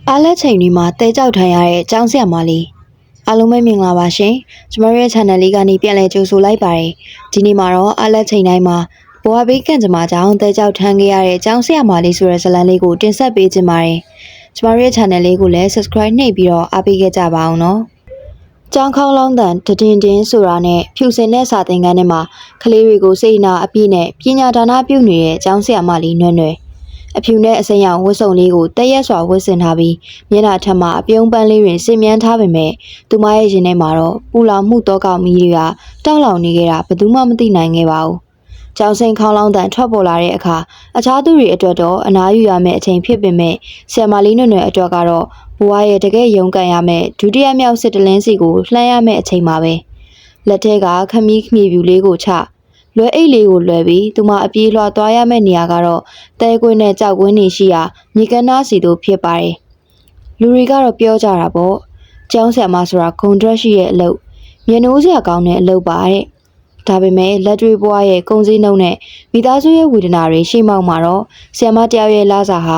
အားလက်ချိန်ဒီမှာတဲကြောက်ထိုင်ရတဲ့ကျောင်းဆရာမလေးအားလုံးပဲမင်္ဂလာပါရှင်ကျမတို့ရဲ့ channel လေးကနေပြန်လည်ကြိုဆိုလိုက်ပါတယ်ဒီနေ့မှာတော့အားလက်ချိန်တိုင်းမှာဘဝဘေးကံကြမ္မာကြောင့်တဲကြောက်ထမ်းခဲ့ရတဲ့ကျောင်းဆရာမလေးဆိုတဲ့ဇာတ်လမ်းလေးကိုတင်ဆက်ပေးခြင်းပါတယ်ကျမတို့ရဲ့ channel လေးကိုလည်း subscribe နှိပ်ပြီးတော့အားပေးခဲ့ကြပါအောင်နော်ကျောင်းခေါင်းလောင်းတန်တည်တင်းဆိုတာနဲ့ဖြူစင်တဲ့စာသင်ခန်းထဲမှာကလေးတွေကိုစိတ်နာအပြည့်နဲ့ပညာဒါနပြုနေတဲ့ကျောင်းဆရာမလေးနွဲ့နွဲ့အဖြူနဲ့အစိမ်းရောင်ဝတ်စုံလေးကိုတက်ရက်စွာဝတ်ဆင်ထားပြီးမျက်နှာထက်မှအပြုံးပန်းလေးတွင်စင်မြန်းထားပေမဲ့သူမရဲ့ရင်ထဲမှာတော့ပူလောင်မှုတောကောက်မီးတွေကတောက်လောင်နေခဲ့တာဘယ်သူမှမသိနိုင်ခဲ့ပါဘူး။ကျောင်းစိန်ခေါင်းလောင်းတန်ထွက်ပေါ်လာတဲ့အခါအခြားသူတွေအတွက်တော့အနားယူရမယ့်အချိန်ဖြစ်ပေမဲ့ဆရာမလေးနွယ်နွယ်အတွက်ကတော့ဘဝရဲ့တကယ်ရုန်းကန်ရမယ့်ဒုတိယမြောက်စစ်တလင်းစီကိုလှမ်းရမယ့်အချိန်ပါပဲ။လက်ထဲကခမီးခမီပြူလေးကိုချလွယ်အိတ်လေးကိုလွယ်ပြီးသူမအပြေးလွှာသွားရမယ့်နေရာကတော့တဲကွင်းနဲ့ကြောက်ကွင်းနေရှိရာမြေကမ်းနားစီတို့ဖြစ်ပါတယ်။လူတွေကတော့ပြောကြတာပေါ့။ကျောင်းဆရာမဆိုတာဂုံဒရက်ရှိရဲ့အလုပ်မျက်နှိုးစရာကောင်းတဲ့အလုပ်ပါတဲ့။ဒါပေမဲ့လက်တွေဘွားရဲ့ကုံစည်းနှုံနဲ့မိသားစုရဲ့ဝေဒနာတွေရှိမှောက်မှာတော့ဆရာမတယောက်ရဲ့လာစာဟ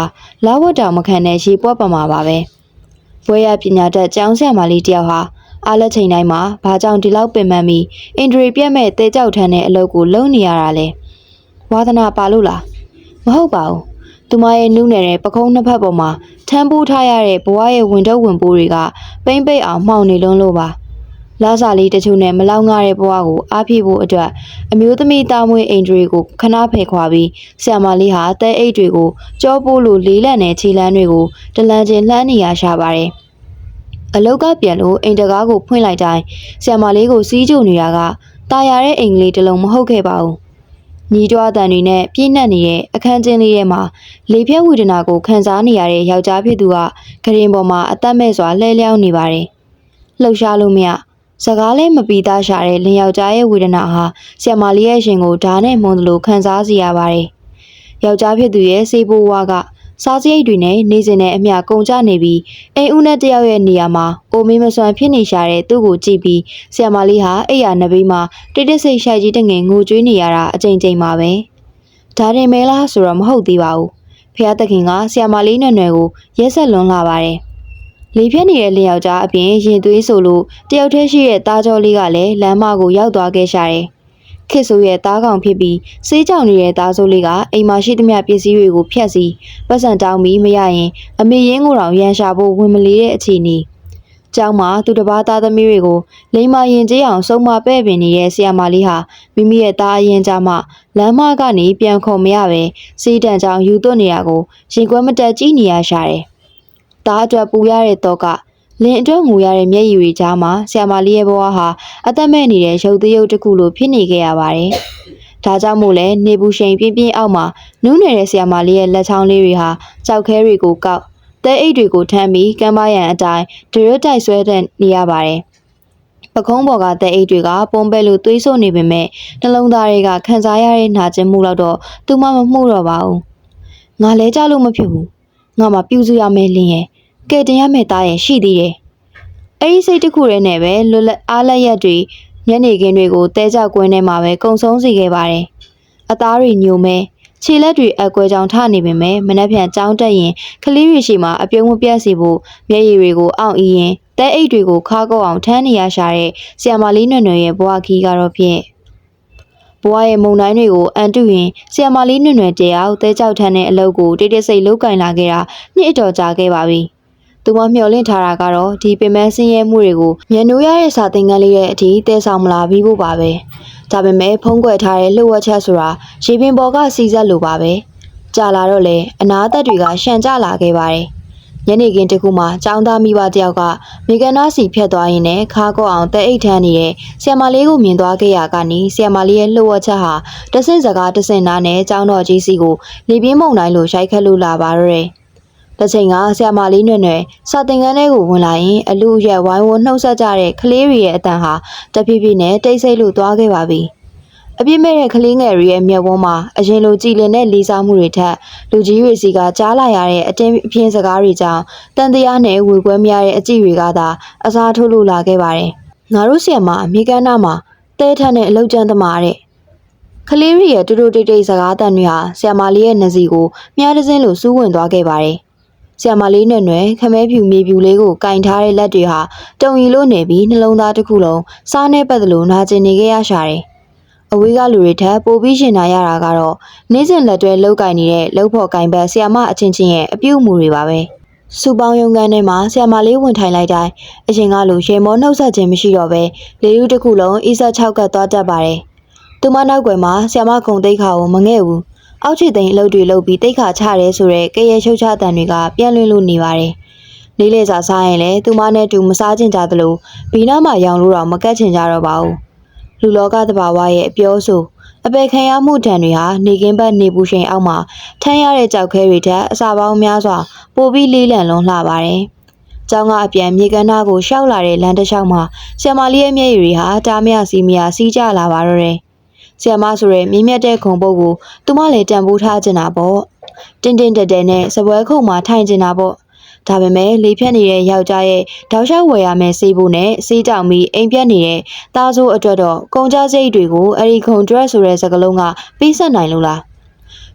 ာလာဝတ်တောင်မခံတဲ့ရေပွက်ပမာပါပဲ။ဘွဲရပညာတတ်ကျောင်းဆရာမလေးတယောက်ဟာအားလက်ချိန်တိုင်းမှာဘာကြောင့်ဒီလောက်ပင်ပန်းပြီးအင်ဒရီပြက်မဲ့တဲကြောက်ထမ်းတဲ့အလုပ်ကိုလုပ်နေရတာလဲဝါသနာပါလို့လားမဟုတ်ပါဘူးသူမရဲ့နုနယ်တဲ့ပကုံးနှစ်ဖက်ပေါ်မှာထမ်းပိုးထားရတဲ့ဘဝရဲ့ဝင်တော့ဝင်ပိုးတွေကပိမ့်ပိတ်အောင်မှောင်နေလုံးလို့ပါလာစာလေးတချို့နဲ့မလောက်ငှတဲ့ဘဝကိုအားဖြည့်ဖို့အတွက်အမျိုးသမီးသားမွေးအင်ဒရီကိုခဏဖယ်ခွာပြီးဆရာမလေးဟာတဲအိတ်တွေကိုကြောပိုးလိုလေးလံတဲ့ခြေလမ်းတွေကိုတလန်ချင်းလှမ်းနေရရှာပါတယ်အလောက်ကပြန်လို့အိမ်တကားကိုဖွင့်လိုက်တိုင်းဆရာမလေးကိုစီးကြုံနေတာကตาရတဲ့အင်္ဂလိပ်တစ်လုံးမဟုတ်ခဲ့ပါဘူး။ညီတော်အတန်တွေနဲ့ပြည့်နှက်နေတဲ့အခန်းကျင်းလေးထဲမှာလေဖြတ်ဝေဒနာကိုခံစားနေရတဲ့ယောက်ျားဖြစ်သူကဂရင်ပေါ်မှာအသက်မဲ့စွာလှဲလျောင်းနေပါတယ်။လှုပ်ရှားလို့မရစကားလည်းမပီသားရှာတဲ့လင်ယောက်ျားရဲ့ဝေဒနာဟာဆရာမလေးရဲ့ရှင်ကိုဓာတ်နဲ့မုန်းလို့ခံစားစီရပါတယ်။ယောက်ျားဖြစ်သူရဲ့စေဘိုးဝါကစားစရိတ်တွေနဲ့နေစဉ်နဲ့အမျှကုန်ကျနေပြီးအိမ်ဦးနဲ့တယောက်ရဲ့နေရာမှာအိုမင်းမစွမ်းဖြစ်နေရှာတဲ့သူ့ကိုကြည့်ပြီးဆရာမလေးဟာအိယာနဘေးမှာတိတ်တိတ်ဆိတ်ရှိုက်ကြီးတငယ်ငိုကြွေးနေရတာအကြိမ်ကြိမ်ပါပဲဒါတင်မဲလားဆိုတော့မဟုတ်သေးပါဘူးဖះသခင်ကဆရာမလေးနွယ်နွယ်ကိုရက်ဆက်လွန်လာပါတယ်လေဖြတ်နေတဲ့လင်ယောက်ျားအပြင်ရင်သွေးဆိုလို့တယောက်တည်းရှိတဲ့သားကြောလေးကလည်းလမ်းမကိုရောက်သွားခဲ့ရှာတယ်ခေဆိုရဲ့သားကောင်ဖြစ်ပြီးစေးကြောင်နေတဲ့သားစိုးလေးကအိမ်မှာရှိသမျှပစ္စည်းတွေကိုဖျက်ဆီးပတ်စံတောင်းပြီးမရရင်အမေရင်းကိုတောင်ရန်ရှာဖို့ဝင်မလေးတဲ့အခြေအနေကျောင်းမှာသူတစ်ပါးသားသမီးတွေကိုလိမ္မာရင်ကျေးအောင်စုံမပဲ့ပင်နေတဲ့ဆရာမလေးဟာမိမိရဲ့သားအရင်ကြမှာလမ်းမကနေပြန်ခေါ်မရပဲစေးတံကြောင်ယူသွတ်နေရကိုရင်ခွဲမတက်ကြည့်နေရရှာတယ်။သားအတွက်ပူရတဲ့တော့ကလင်းအတွက်ငူရတဲ့မျက်ရည်တွေကြားမှာဆရာမလေးရဲ့ဘဝဟာအသက်မဲ့နေတဲ့ရုပ်သရုပ်တစ်ခုလိုဖြစ်နေခဲ့ရပါတယ်။ဒါကြောင့်မို့လဲနေဘူးရှိန်ပြင်းပြင်းအောက်မှာနူးနေတဲ့ဆရာမလေးရဲ့လက်ချောင်းလေးတွေဟာကြောက်ခဲတွေကိုကောက်တဲအိတ်တွေကိုထမ်းပြီးကမ်းပါးရန်အတိုင်းဒရွတ်တိုက်ဆွဲတဲ့နေရပါတယ်။ပကုံးပေါ်ကတဲအိတ်တွေကပုံပဲလို့သွေးဆို့နေပေမဲ့နှလုံးသားတွေကခံစားရတဲ့နှာကျင်မှုတော့သူမှမမှုတော့ပါဘူး။ငါလဲကြလို့မဖြစ်ဘူး။ငါမှပြူစုရမယ်လင်းရဲ့ကဲတင်ရမယ့်သားရဲ့ရှိသေးတယ်။အဲဒီစိတ်တစ်ခုတည်းနဲ့ပဲလွတ်လပ်အားလက်ရက်တွေညနေခင်းတွေကိုတဲကြောက်ကွင်းထဲမှာပဲကုံဆုံးစီခဲ့ပါတယ်။အသားတွေညိုမဲခြေလက်တွေအကွဲကြောင်ထနေပေမဲ့မနှက်ဖြန်ကြောင်းတက်ရင်ကလေးတွေရှိမှအပြုံးမပြတ်စီဖို့မျက်ရည်တွေကိုအောင့်အီးရင်တဲအိတ်တွေကိုခါကောက်အောင်ထမ်းနေရရှာတဲ့ဆရာမလေးနွယ်နွယ်ရဲ့ဘဝခီးကတော့ဖြင့်ဘဝရဲ့မုံတိုင်းတွေကိုအန်တုရင်ဆရာမလေးနွယ်နွယ်တယောက်တဲကြောက်ထမ်းတဲ့အလုပ်ကိုတိတ်တိတ်ဆိတ်လုတ်ကင်လာခဲ့တာနှစ်အတော်ကြာခဲ့ပါပြီ။သူမမျှော်လင့်ထားတာကတော့ဒီပင်မဆင်းရဲမှုတွေကိုမျက်နှိုးရတဲ့စာသင်ခန်းလေးရဲ့အထိတဲဆောင်မလာပြီးဖို့ပါပဲ။ဒါပေမဲ့ဖုံးကွယ်ထားတဲ့လှုပ်ဝက်ချက်ဆိုတာရေပင်ပေါ်ကစီဆက်လိုပါပဲ။ကြာလာတော့လေအနာသက်တွေကရှန်ကျလာခဲ့ပါတယ်။ညနေခင်းတစ်ခုမှာကျောင်းသားမိဘတယောက်ကမိကန်နာစီဖြတ်သွားရင်းနဲ့ခါကောက်အောင်တဲအိတ်ထမ်းနေတဲ့ဆရာမလေးကိုမြင်သွားခဲ့ရကနေဆရာမလေးရဲ့လှုပ်ဝက်ချက်ဟာတဆင့်စကားတဆင့်နားနဲ့ကျောင်းတော်ကြီးစီကိုလေပြင်းမုန်တိုင်းလိုရိုက်ခတ်လို့လာပါတော့တယ်။တစ်ချိန်ကဆရာမလေးနွယ်နွယ်စာသင်ခန်းထဲကိုဝင်လာရင်အလူအရက်ဝိုင်းဝန်းနှုတ်ဆက်ကြတဲ့ကလေးတွေရဲ့အတန်ဟာတဖြည်းဖြည်းနဲ့တိတ်ဆိတ်လို့သွားခဲ့ပါပြီ။အပြစ်မဲ့တဲ့ကလေးငယ်တွေရဲ့မျက်ဝန်းမှာအရင်လိုကြည်လင်တဲ့လေးစားမှုတွေထက်လူကြီးတွေစီကကြားလာရတဲ့အတင်းအပြင်းစကားတွေကြောင့်တန်တရားနဲ့ဝေခွဲမရတဲ့အကြည့်တွေကသာအစားထိုးလို့လာခဲ့ပါတယ်။ငါတို့ဆီမှာအမေကန်းနာမှာတဲထန်းတဲ့အလောက်ကျန်းသမားတဲ့ကလေးတွေရဲ့တူတူတိတ်တိတ်စကားတန်တွေဟာဆရာမလေးရဲ့နှစီကိုမြားတစင်းလိုစူးဝင်သွားခဲ့ပါတယ်။ ဆရာမလေးနဲ့နွယ်ခမဲဖြူမြေဖြူလေးကိုကင်ထားတဲ့လက်တွေဟာတုံရီလို့နေပြီးနှလုံးသားတစ်ခုလုံးစားနေပတ်သလိုနာကျင်နေခဲ့ရရှာတယ်။အဝေးကလူတွေထက်ပိုပြီးရှင်နာရတာကတော့နေ့စဉ်လက်တွဲလောက်ကင်နေတဲ့လောက်ဖို့ကင်ဘက်ဆရာမအချင်းချင်းရဲ့အပြုအမူတွေပါပဲ။စူပေါင်းရုံးခန်းထဲမှာဆရာမလေးဝင်ထိုင်လိုက်တိုင်းအရင်ကလိုရေမောနှုတ်ဆက်ခြင်းမရှိတော့ပဲလေလူတစ်ခုလုံးအီးဆက်6ကတ်သွားတတ်ပါတယ်။သူမနောက်ွယ်မှာဆရာမကုံသိက္ခာကိုမငဲ့ဘူး။အောက်ချစ်သိန်းအလုပ်တွေလုပ်ပြီးသိက္ခာချရဲဆိုတဲ့ကရဲရှုပ်ချတန်တွေကပြန့်လွင့်လို့နေပါတယ်။လေးလေစာစားရင်လည်းသူမနဲ့တူမစားချင်ကြသလိုဘီနာမှာရောင်လို့တော့မကတ်ချင်ကြတော့ပါဘူး။လူလောကသဘာဝရဲ့အပြောဆိုအပေခံရမှုတန်တွေဟာနေကင်းဘက်နေပူချိန်အောက်မှာထမ်းရတဲ့ကြောက်ခဲတွေထက်အစာပေါင်းများစွာပိုပြီးလေးလံလွန်လှပါတယ်။ကျောင်းကအပြန်မြေကမ်းနားကိုရှောက်လာတဲ့လမ်းတစ်လျှောက်မှာဆရာမလေးရဲ့မျက်ရည်တွေဟာတားမြစီးမြစီးကြလာပါတော့တယ်။ဆရာမဆိုရဲမြင့်မြတ်တဲ့ခုံပုတ်ကိုသူမလည်းတန်ဖိုးထားကျင်တာပေါ့။တင်းတင်းတက်တက်နဲ့စပွဲခုံမှာထိုင်ကျင်တာပေါ့။ဒါပေမဲ့လေဖြတ်နေတဲ့ယောက်ျားရဲ့တောက်လျှောက်ဝယ်ရမယ်စေးဖို့နဲ့စေးတောင်ပြီးအိမ်ပြတ်နေတဲ့သားစိုးအတွက်တော့ကုန်ကြစိတ်တွေကိုအဲ့ဒီခုံ dress ဆိုတဲ့စကားလုံးကပြီးဆက်နိုင်လို့လား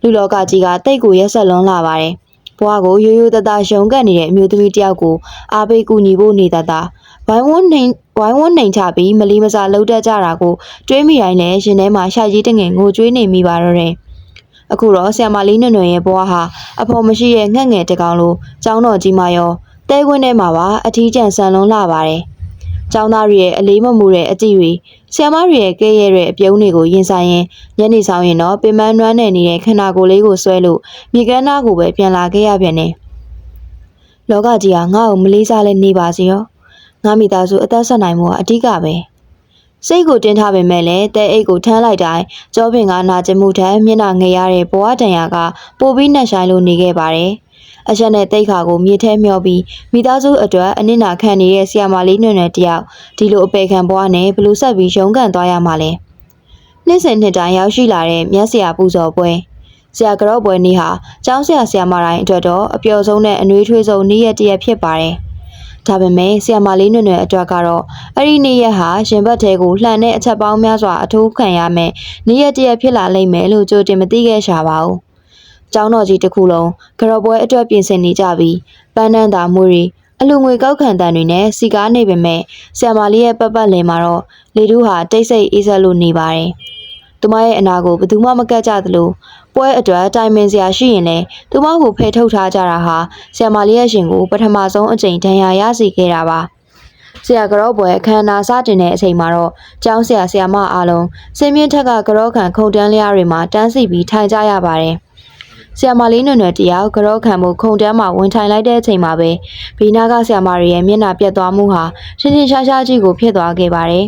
လူလောကကြီးကတိတ်ကိုရက်ဆက်လွန်းလာပါတယ်ဘွားကိုရိုးရိုးသားသားရုံးကန်နေတဲ့အမျိုးသမီးတယောက်ကိုအားပေးကူညီဖို့နေတတ်တာဝိုင်းဝန်းနှိမ်ချပြီးမလီမစာလှုပ်တတ်ကြတာကိုတွေးမိတိုင်းနဲ့ရှင်ထဲမှာရှာကြီးတငယ်ငိုကြွေးနေမိပါတော့တယ်အခုတော့ဆရာမလေးနွယ်ရဲ့ဘွားဟာအဖော်မရှိရဲ့ငှက်ငယ်တကောင်လိုကျောင်းတော်ကြီးမှာရောတဲခွင်းထဲမှာပါအထီးကျန်ဆန်လွန်းလာပါတယ်။ကျောင်းသားတွေရဲ့အလေးမမှုတဲ့အကြည့်တွေဆရာမတွေရဲ့ကဲရဲတဲ့အပြုံးတွေကိုရင်ဆိုင်ရင်ညနေဆောင်ရင်တော့ပင်ပန်းနွမ်းနယ်နေတဲ့ခန္ဓာကိုယ်လေးကိုဆွဲလို့မြေကမ်းနားကိုပဲပြန်လာခဲ့ရပြန်တယ်။လောကကြီးကငါ့ကိုမလေးစားလဲနေပါစေရော။ငါမိသားစုအသက်ဆက်နိုင်မှုကအဓိကပဲ။စိတ်ကိုတင်းထားပေမဲ့လည်းတဲအိတ်ကိုထမ်းလိုက်တိုင်းကြောပင်ကနာကျင်မှုထက်မျက်နှာငယ်ရတဲ့ဘဝတန်ရာကပိုပြီးနှက်ဆိုင်လို့နေခဲ့ပါတယ်။အချက်နဲ့တိတ်ခါကိုမြေထဲမျောပြီးမိသားစုအတွက်အနစ်နာခံနေတဲ့ဆရာမလေးနွယ်တယောက်ဒီလိုအပေခံဘွားနဲ့ဘလူးဆက်ပြီးရုံးကန်သွားရမှာလဲ။နှစ်စဉ်နှစ်တိုင်းရောက်ရှိလာတဲ့မြတ်ဆရာပူဇော်ပွဲဆရာကြော့ပွဲနေ့ဟာကျောင်းဆရာမတိုင်းအတွက်တော့အပျော်ဆုံးနဲ့အနှွေးထွေးဆုံးနေ့ရက်တစ်ရက်ဖြစ်ပါတယ်။ဒါပေမဲ့ဆရာမလေးနွယ်အတွက်ကတော့အဲ့ဒီနေ့ရက်ဟာရှင်ဘတ်ထဲကိုလှန်တဲ့အချက်ပေါင်းများစွာအထိုးခံရမယ်နေ့ရက်တစ်ရက်ဖြစ်လာလိမ့်မယ်လို့ကြိုတင်မသိခဲ့ရှာပါဘူး။ကျောင်းတော်ကြီးတစ်ခုလုံးကြော့ပွဲအတွက်ပြင်ဆင်နေကြပြီးပန်းနန်းသာမွေတွေအလူငွေကောက်ခံတန်တွေနဲ့စီကားနေပေမဲ့ဆရာမလေးရဲ့ပတ်လည်မှာတော့လေတူးဟာတိတ်ဆိတ်အေးဆက်လို့နေပါတယ်။သူမရဲ့အနာကိုဘယ်သူမှမကတ်ကြသလိုပွဲအတွက်တိုင်ပင်စရာရှိရင်လည်းသူမကိုဖယ်ထုတ်ထားကြတာဟာဆရာမလေးရဲ့ရှင်ကိုပထမဆုံးအကြိမ်ဒဏ်ရာရစေခဲ့တာပါဆရာကြော့ပွဲအခမ်းအနားစတင်တဲ့အချိန်မှာတော့ကျောင်းဆရာမအားလုံးစင်မြင့်ထက်ကကြော့ခံခုံတန်းလျားတွေမှာတန်းစီပြီးထိုင်ကြရပါတယ်ဆရာမလေးနွယ်တယောက်ကြော့ခံမှုခုံတန်းမှာဝင်ထိုင်လိုက်တဲ့အချိန်မှာပဲဘီနာကဆရာမတွေရဲ့မျက်နှာပြတ်သွားမှုဟာရှင်းရှင်းရှားရှားကြီးကိုဖြစ်သွားခဲ့ပါတယ်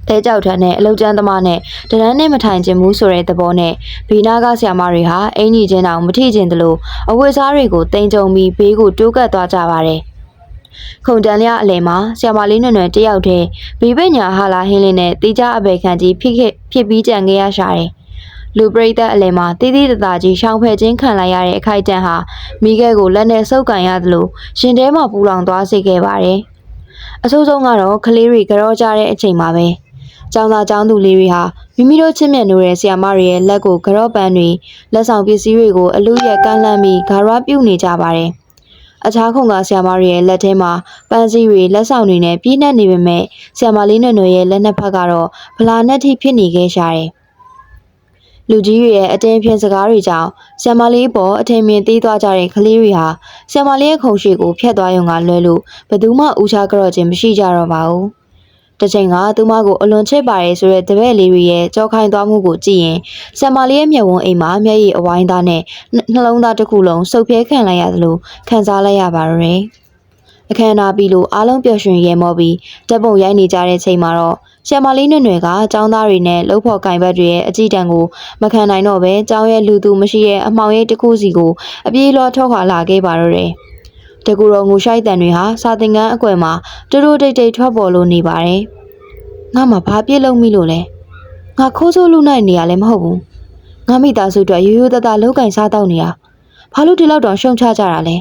တဲကြောက်ထန်းနဲ့အလုတ်ကျန်းသမားနဲ့တရန်းနဲ့မထိုင်ခြင်းဘူးဆိုတဲ့သဘောနဲ့ဘီနာကဆရာမတွေဟာအင်ကြီးချင်းတောင်မထိကျင်သလိုအဝတ်စားတွေကိုတင်ကြုံပြီးဘေးကိုတိုးကပ်သွားကြပါတယ်ခုံတန်းလျားအလယ်မှာဆရာမလေးနွယ်တယောက်တည်းဘီပညာဟာလာဟင်းလေးနဲ့တေးကြအပေခံကြီးဖြစ်ပြီးကြံခဲ့ရရှာတယ်လူပရိသတ်အလယ်မှာတီးတီးတသားကြီးရှောင်းဖယ်ခြင်းခံလိုက်ရတဲ့အခိုက်အတန့်ဟာမိခဲကိုလက်နဲ့ဆုပ်ကန်ရသလိုရှင်ထဲမှာပူလောင်သွားစေခဲ့ပါတယ်အဆိုးဆုံးကတော့ကလေးတွေကြောကြတဲ့အချိန်မှာပဲကျောင်းသားကျောင်းသူလေးတွေဟာမိမိတို့ချစ်မြတ်နိုးတဲ့ဆရာမတွေရဲ့လက်ကိုကြော့ပန်းတွေလက်ဆောင်ပစ္စည်းတွေကိုအလူရက်ကမ်းလှမ်းပြီးဂါရဝပြုတ်နေကြပါတယ်အခြားခုံကဆရာမတွေရဲ့လက်ထဲမှာပန်းစည်းတွေလက်ဆောင်တွေနဲ့ပြည့်နှက်နေပေမဲ့ဆရာမလေးနွယ်ရဲ့လက်နှစ်ဖက်ကတော့ဗလာနဲ့ထိဖြစ်နေခဲ့ရှာတယ်လူကြီးတွေရဲ့အတင်းဖြင့်စကားတွေကြောင့်ဆ iam မလေးပေါ်အထင်မြင်သေးသွားကြတဲ့ကလေးတွေဟာဆ iam မလေးရဲ့ခုံရှိကိုဖျက်သွားရုံကလွဲလို့ဘယ်သူမှဦးချကြော့ခြင်းမရှိကြတော့ပါဘူး။တစ်ချိန်ကသူမကိုအလွန်ချစ်ပါရဲ့ဆိုတဲ့တပည့်လေးတွေရဲ့ကြောခိုင်းသွားမှုကိုကြည့်ရင်ဆ iam မလေးရဲ့မျက်ဝန်းအိမ်မှာမျက်ရည်အဝိုင်းသားနဲ့နှလုံးသားတစ်ခုလုံးစုပ်ပြဲခံလိုက်ရသလိုခံစားလိုက်ရပါတော့တယ်။အခမ်းအနားပြီးလို့အားလုံးပျော်ရွှင်ရဲမောပြီးတပ်ပုံရိုက်နေကြတဲ့ချိန်မှာတော့ဆ iam မလေးနွယ်ကចောင်းသားတွေနဲ့လှုပ်ဖော်ကင်ဘတ်တွေရဲ့အကြည့်တန်ကိုမခံနိုင်တော့ပဲចောင်းရဲ့လူသူမရှိတဲ့အမှောင်ရိပ်တစ်ခုစီကိုအပြေးလောထွက်ခွာလာခဲ့ပါတော့တယ်။တကူတော်ငိုရှိုက်တန်တွေဟာစာသင်ခန်းအကွယ်မှာတိုးတိုးတိတ်တိတ်ထွက်ပေါ်လို့နေပါတယ်။ငါမှဘာပြစ်လို့မိလို့လဲ။ငါခိုးဆိုးလူနိုင်နေရလဲမဟုတ်ဘူး။ငါမိသားစုအတွက်ရိုးရိုးသားသားလောက်ကင်စားတော့နေတာ။ဘာလို့ဒီလောက်တောင်ရှုံချကြတာလဲ။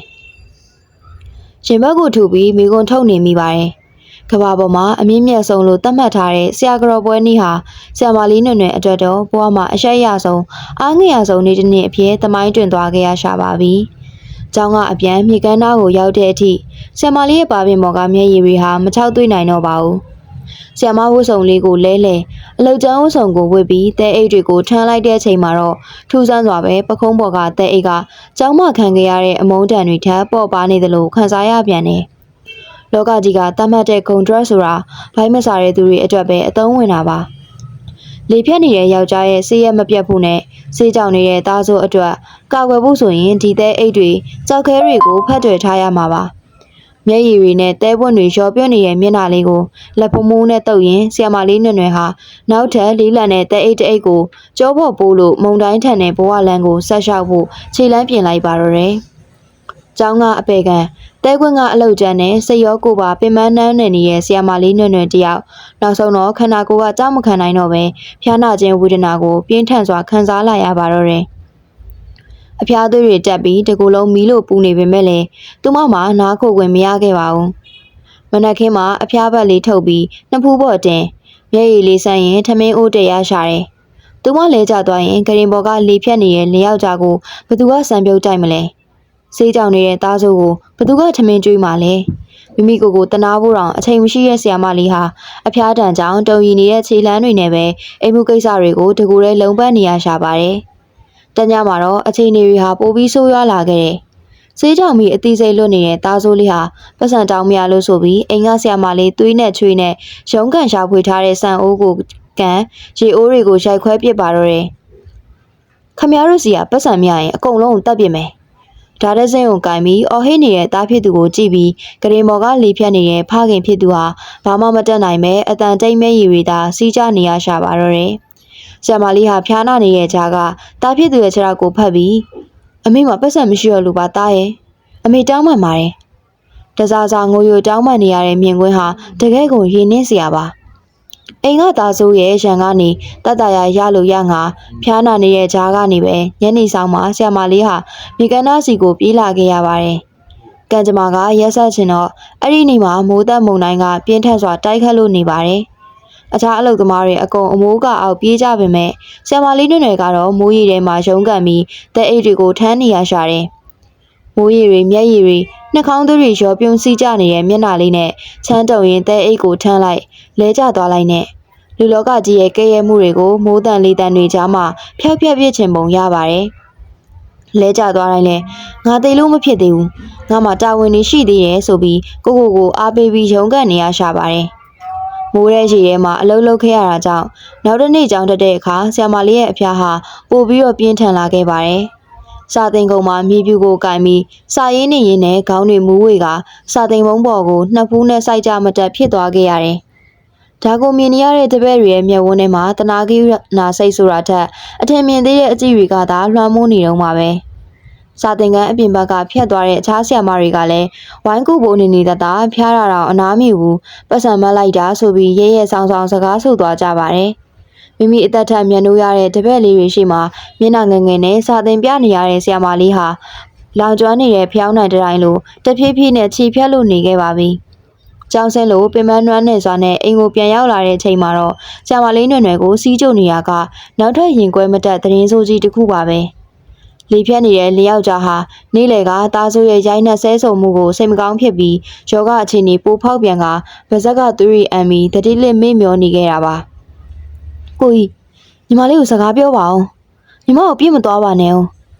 ရှင်ဘက်ကိုထူပြီးမိကွန်းထုတ်နေမိပါတယ်။ကဘာပေါ်မှာအမြင့်မြတ်ဆုံးလို့သတ်မှတ်ထားတဲ့ဆရာကြော်ပွဲနေ့ဟာဆ iam မလေးနွယ်အတွက်တော့ဘဝမှာအရှက်ရဆုံးအားငယ်ရဆုံးနေ့တစ်နေ့အဖြစ်သမိုင်းတွင်သွားခဲ့ရရှာပါပြီ။ ကျောင်းကအပြန်မြေကမ်းသားကိုရောက်တဲ့အထိဆရာမလေးရဲ့ပါပင်ပေါ်ကမျက်ရည်တွေဟာမချောက်သွေးနိုင်တော့ပါဘူး။ဆရာမဝတ်စုံလေးကိုလဲလှယ်အလုတ်ကျန်းဝတ်စုံကိုဝတ်ပြီးတဲအိတ်တွေကိုထမ်းလိုက်တဲ့အချိန်မှာတော့ထူးဆန်းစွာပဲပခုံးပေါ်ကတဲအိတ်ကကျောင်းမခံခဲ့ရတဲ့အမုန်းတန်တွေထပ်ပေါ်ပါနေသလိုခံစားရပြန်တယ်။လောကကြီးကတတ်မှတ်တဲ့ဂုံဒရက်ဆိုတာဘိုင်းမစားတဲ့သူတွေအတွက်ပဲအသုံးဝင်တာပါ။လေဖြတ်နေတဲ့ယောက်ျားရဲ့ဆေးရက်မပြတ်ဖို့နဲ့ဆေးကြောင်နေတဲ့သားစိုးအတွက်ကာကွယ်ဖို့ဆိုရင်ဒီတဲအိတ်တွေကြောက်ခဲတွေကိုဖတ်တွယ်ထားရမှာပါ။မျက်ရည်တွေနဲ့တဲပွင့်တွေရောပြနေတဲ့မျက်နှာလေးကိုလက်ဖမိုးနဲ့တုပ်ရင်ဆီယမလေးနွယ်နွယ်ဟာနောက်ထပ်လေးလံတဲ့တဲအိတ်တအိတ်ကိုကြောဖို့ပိုးလို့မုံတိုင်းထန်တဲ့ဘဝလန်းကိုဆက်လျှောက်ဖို့ခြေလမ်းပြင်လိုက်ပါတော့တယ်။ကျောင်းကအပေကန်တဲခွင်းကအလုတ်ကျန်းနဲ့စိတ်ရောကိုယ်ပါပင်မနှမ်းနေနေတဲ့ဆီယမလေးနွယ်နွယ်တယောက်နောက်ဆုံးတော့ခန္ဓာကိုယ်ကကြောက်မခံနိုင်တော့ပဲဖျားနာခြင်းဝေဒနာကိုပြင်းထန်စွာခံစားလာရပါတော့တယ်။အဖျားသွေးတွေတက်ပြီးတကူလုံးမီးလို့ပူနေပေမဲ့လည်းသူမမှနားခိုခွင့်မရခဲ့ပါဘူး။မနက်ခင်းမှာအဖျားဘက်လေးထုတ်ပြီးနှစ်ဖူးပေါ်တင်မျက်ရည်လေးဆန်းရင်ထမင်းအိုးတရရှာတယ်။သူမလဲကျသွားရင်ဂရင်ဘော်ကလေဖြတ်နေတဲ့လျှောက်ကြကိုဘသူကစံပြုတ်တိုက်မလဲ။ဆေးကြောင်နေတဲ့သားစိုးကိုဘသူကထမင်းကျွေးမှလဲ။မိမိကိုတနာဖို့တောင်အချိန်မရှိရဲ့ဆရာမလေးဟာအဖျားတန်ကြောင်တုံရီနေတဲ့ခြေလမ်းတွေနဲ့ပဲအိမ်မှုကိစ္စတွေကိုတကူရဲလုံပတ်နေရရှာပါတယ်။တညမှာတော့အချိန်တွေဟာပိုပြီးဆိုးရွားလာခဲ့တယ်။ဆေးကြောင်မီအသီးစိတ်လွတ်နေတဲ့သားစိုးလေးဟာပတ်စံတောင်းမရလို့ဆိုပြီးအိမ်ကဆရာမလေးသွေးနဲ့ချွေးနဲ့ရုံးကန်ရှာဖွေထားတဲ့ဆန်အိုးကိုကန်ရေအိုးတွေကိုရိုက်ခွဲပစ်ပါတော့တယ်။ခမရတို့စီကပတ်စံမရရင်အကုန်လုံးကိုတတ်ပစ်မယ်။ဒါတဲ့စင်းကိုကင်ပြီးအော်ဟိနေတဲ့သားဖြစ်သူကိုကြည့်ပြီးဂရင်မော်ကလေဖြတ်နေတဲ့ဖခင်ဖြစ်သူဟာဘာမှမတတ်နိုင်ပဲအတန်တိတ်မဲရည်တွေသာစီးကြနေရရှာပါတော့တယ်။ဆရာမလေးဟာဖျားနာနေတဲ့ကြားကသားဖြစ်သူရဲ့ခြေထောက်ကိုဖတ်ပြီးအမေမှာပတ်စံမရှိတော့လို့ပါသားရဲ့အမေတောင်းပန်ပါတယ်။တစားစားငိုယိုတောင်းပန်နေရတဲ့မြင်ကွင်းဟာတကယ်ကိုရင်းနှင်းစရာပါ။အိမ်ကသားစိုးရဲ့ရန်ကနေတတ်တရာရလို့ရငါဖျားနာနေတဲ့ကြားကနေပဲညနေဆောင်မှာဆရာမလေးဟာမိကန်းသားစီကိုပြေးလာခဲ့ရပါတယ်။ကံကြမ္မာကရက်ဆက်ချင်တော့အဲ့ဒီနေ့မှာမိုးသက်မုန်တိုင်းကပြင်းထန်စွာတိုက်ခတ်လို့နေပါတယ်။အခြားအလုပ်သမားတွေအကုန်အမိုးကအောက်ပြေးကြပေမဲ့ဆရာမလေးနွယ်နွယ်ကတော့မိုးရီထဲမှာရုံးကန်ပြီးတဲအိတ်တွေကိုထမ်းနေရရှာတယ်။မိုးရီတွေမျက်ရည်တွေနှာခေါင်းသွေးတွေရောပြုံးစီးကြနေတဲ့မျက်နှာလေးနဲ့ချမ်းတုံရင်တဲအိတ်ကိုထမ်းလိုက်လဲကျသွားလိုက်နဲ့လူလောကကြီးရဲ့ကဲရဲမှုတွေကိုမိုးတန်လေးတန်တွေကြားမှာဖျောက်ဖျက်ပြစ်ချင်ပုံရပါတယ်။လဲကျသွားတိုင်းလဲငါသိလို့မဖြစ်သေးဘူး။ငါမှတာဝန်နေရှိသေးရဲ့ဆိုပြီးကိုအားပေးပြီးရုံးကန်နေရရှာပါတယ်။မိုးရဲရေထဲမှာအလုံးလုံးခဲ့ရတာကြောင့်နောက်တစ်နေ့ကျောင်းတက်တဲ့အခါဆရာမလေးရဲ့အဖျားဟာပိုပြီးတော့ပြင်းထန်လာခဲ့ပါတယ်။စာသင်ကုန်းမှာမြေပြူကိုကင်ပြီးစာရင်းနေရင်းနဲ့ခေါင်းတွေမူးဝေကစာသင်ပုံးပေါ်ကိုနှစ်ဖူးနဲ့စိုက်ကြမတက်ဖြစ်သွားခဲ့ရတယ်။ဒါကိုမြင်နေရတဲ့တပည့်တွေရဲ့မျက်ဝန်းထဲမှာတနာကိနာစိတ်ဆိုတာထက်အထင်မြင်သေးတဲ့အကြည့်တွေကသာလွှမ်းမိုးနေတော့မှာပဲ။စာသင်ခန်းအပြင်ဘက်ကဖြတ်သွားတဲ့အခြားဆရာမတွေကလည်းဝိုင်းကူဖို့နေတတာဖျားတာတော့အနားမိဘူးပတ်စံမလိုက်တာဆိုပြီးရဲဆောင်စကားဆိုသွားကြပါတယ်။မိမိအသက်ထက်မြန်လို့ရတဲ့တပည့်လေးတွေရှိမှမျက်နှာငယ်ငယ်နဲ့စာသင်ပြနေရတဲ့ဆရာမလေးဟာလောင်ကျွမ်းနေတဲ့ဖျောင်းနိုင်တိုင်းလိုတဖြည်းဖြည်းနဲ့ခြေဖြတ်လို့နေခဲ့ပါပြီ။ကျောင်းဆင်းလို့ပင်မနှွမ်းနေစွာနဲ့အိမ်ကိုပြန်ရောက်လာတဲ့အချိန်မှာတော့ဆရာမလေးနွယ်နွယ်ကိုစီးကျုပ်နေရကနောက်ထပ်ရင်ကွဲမတက်သတင်းဆိုးကြီးတစ်ခုပါပဲ။လေဖြတ်နေတဲ့လျှောက်ကြားဟာနေ့လေကသားစိုးရဲ့ရိုင်းနှက်ဆဲဆုံမှုကိုစိတ်မကောင်းဖြစ်ပြီးယောဂအခြေအနေပိုဖောက်ပြန်ကဗဇက်ကသွေးရီအန်ပြီးတတိလစ်မေ့မျောနေခဲ့တာပါ။ကိုကြီးညီမလေးကိုစကားပြောပါအောင်။ညီမကိုပြစ်မသွားပါနဲ့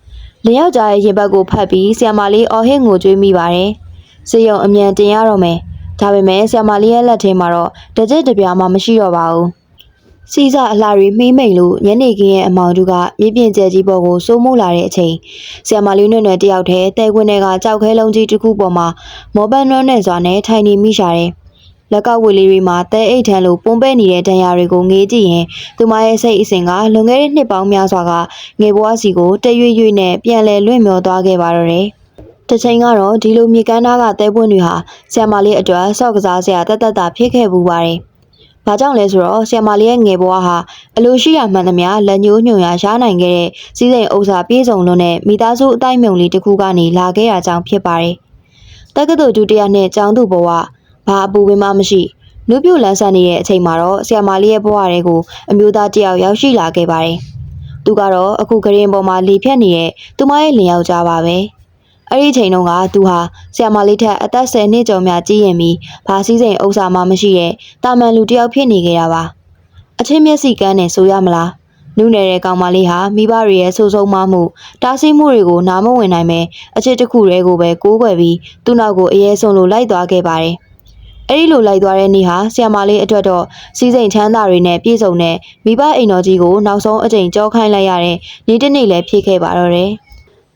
။လျှောက်ကြားရဲ့ရင်ဘတ်ကိုဖတ်ပြီးဆရာမလေးအော်ဟစ်ငိုကြွေးမိပါတယ်။စေယုံအမြန်တင်ရတော့မယ်။ဒါပေမဲ့ဆရာမလေးရဲ့လက်ထဲမှာတော့တကြက်တပြားမှမရှိတော့ပါဘူး။စီးစာအလှတွေမှီးမိန်လို့ညနေခင်းရဲ့အမောင်တူကမြေပြင်ကျဲကြီးပေါ်ကိုစိုးမိုးလာတဲ့အချိန်ဆရာမလေးနွယ်နွယ်တယောက်တည်းတဲခွင်းထဲကကြောက်ခဲလုံးကြီးတစ်ခုပေါ်မှာမောပန်းနှွမ်းနေစွာနဲ့ထိုင်နေမိရှာတယ်။လက်ကောက်ဝေလေးတွေမှာတဲအိတ်ထန်းလိုပုံပဲ့နေတဲ့ဒဏ်ရာတွေကိုငေးကြည့်ရင်သူမရဲ့စိတ်အစဉ်ကလွန်ခဲ့တဲ့နှစ်ပေါင်းများစွာကငယ်ဘွားစီကိုတရွေ့ရွေ့နဲ့ပြန်လဲလွင့်မျောသွားခဲ့ပါတော့တယ်။တစ်ချိန်ကတော့ဒီလိုမြေကမ်းသားကတဲပွင့်တွေဟာဆရာမလေးအတွက်ဆော့ကစားစရာတတ်တာဖြစ်ခဲ့ပူပါတယ်။ဘာကြောင့်လဲဆိုတော့ဆရာမလေးရဲ့ငယ်ဘွားဟာအလိုရှိရမှန်သမျှလက်ညှိုးညွှန်ရရနိုင်ခဲ့တဲ့စီးစိမ်ဥစ္စာပြေဆုံးလွန်းတဲ့မိသားစုအတိုင်းမြုံလေးတစ်ခုကနေလာခဲ့တာကြောင့်ဖြစ်ပါတယ်။တက္ကသိုလ်ဒုတိယနှစ်ကျောင်းသူဘဝဘာအပူပင်မှမရှိနုပြိုလန်းဆန်းနေတဲ့အချိန်မှာတော့ဆရာမလေးရဲ့ဘဝတွေကိုအမျိုးသားတယောက်ရောက်ရှိလာခဲ့ပါတယ်။သူကတော့အခုဂရင်ပေါ်မှာလေဖြတ်နေတဲ့သူမရဲ့လင်ယောက်ျားပါပဲ။ အဲ့ဒီချိန်တုန်းကသူဟာဆရာမလေးထက်အသက်10နှစ်ကျော်များကြီးရင်ပြီးဘာစည်းစိမ်ဥစ္စာမှမရှိတဲ့တာမန်လူတစ်ယောက်ဖြစ်နေခဲ့တာပါအချင်းမျက်စိကန်းနဲ့ဆိုရမလားနုနယ်တဲ့ကောင်မလေးဟာမိဘတွေရဲ့ဆိုးဆုံးမမှုတားဆီးမှုတွေကိုနားမဝင်နိုင်ပဲအချစ်တစ်ခုတည်းကိုပဲကိုးကွယ်ပြီးသူ့နောက်ကိုအရေးဆုံးလို့လိုက်သွားခဲ့ပါတယ်အဲ့ဒီလိုလိုက်သွားတဲ့နေ့ဟာဆရာမလေးအတွက်တော့စီးစိမ်ချမ်းသာတွေနဲ့ပြည့်စုံတဲ့မိဘအိမ်တော်ကြီးကိုနောက်ဆုံးအကြိမ်ကြောခိုင်းလိုက်ရတဲ့နေ့တစ်နေ့လည်းဖြစ်ခဲ့ပါတော့တယ်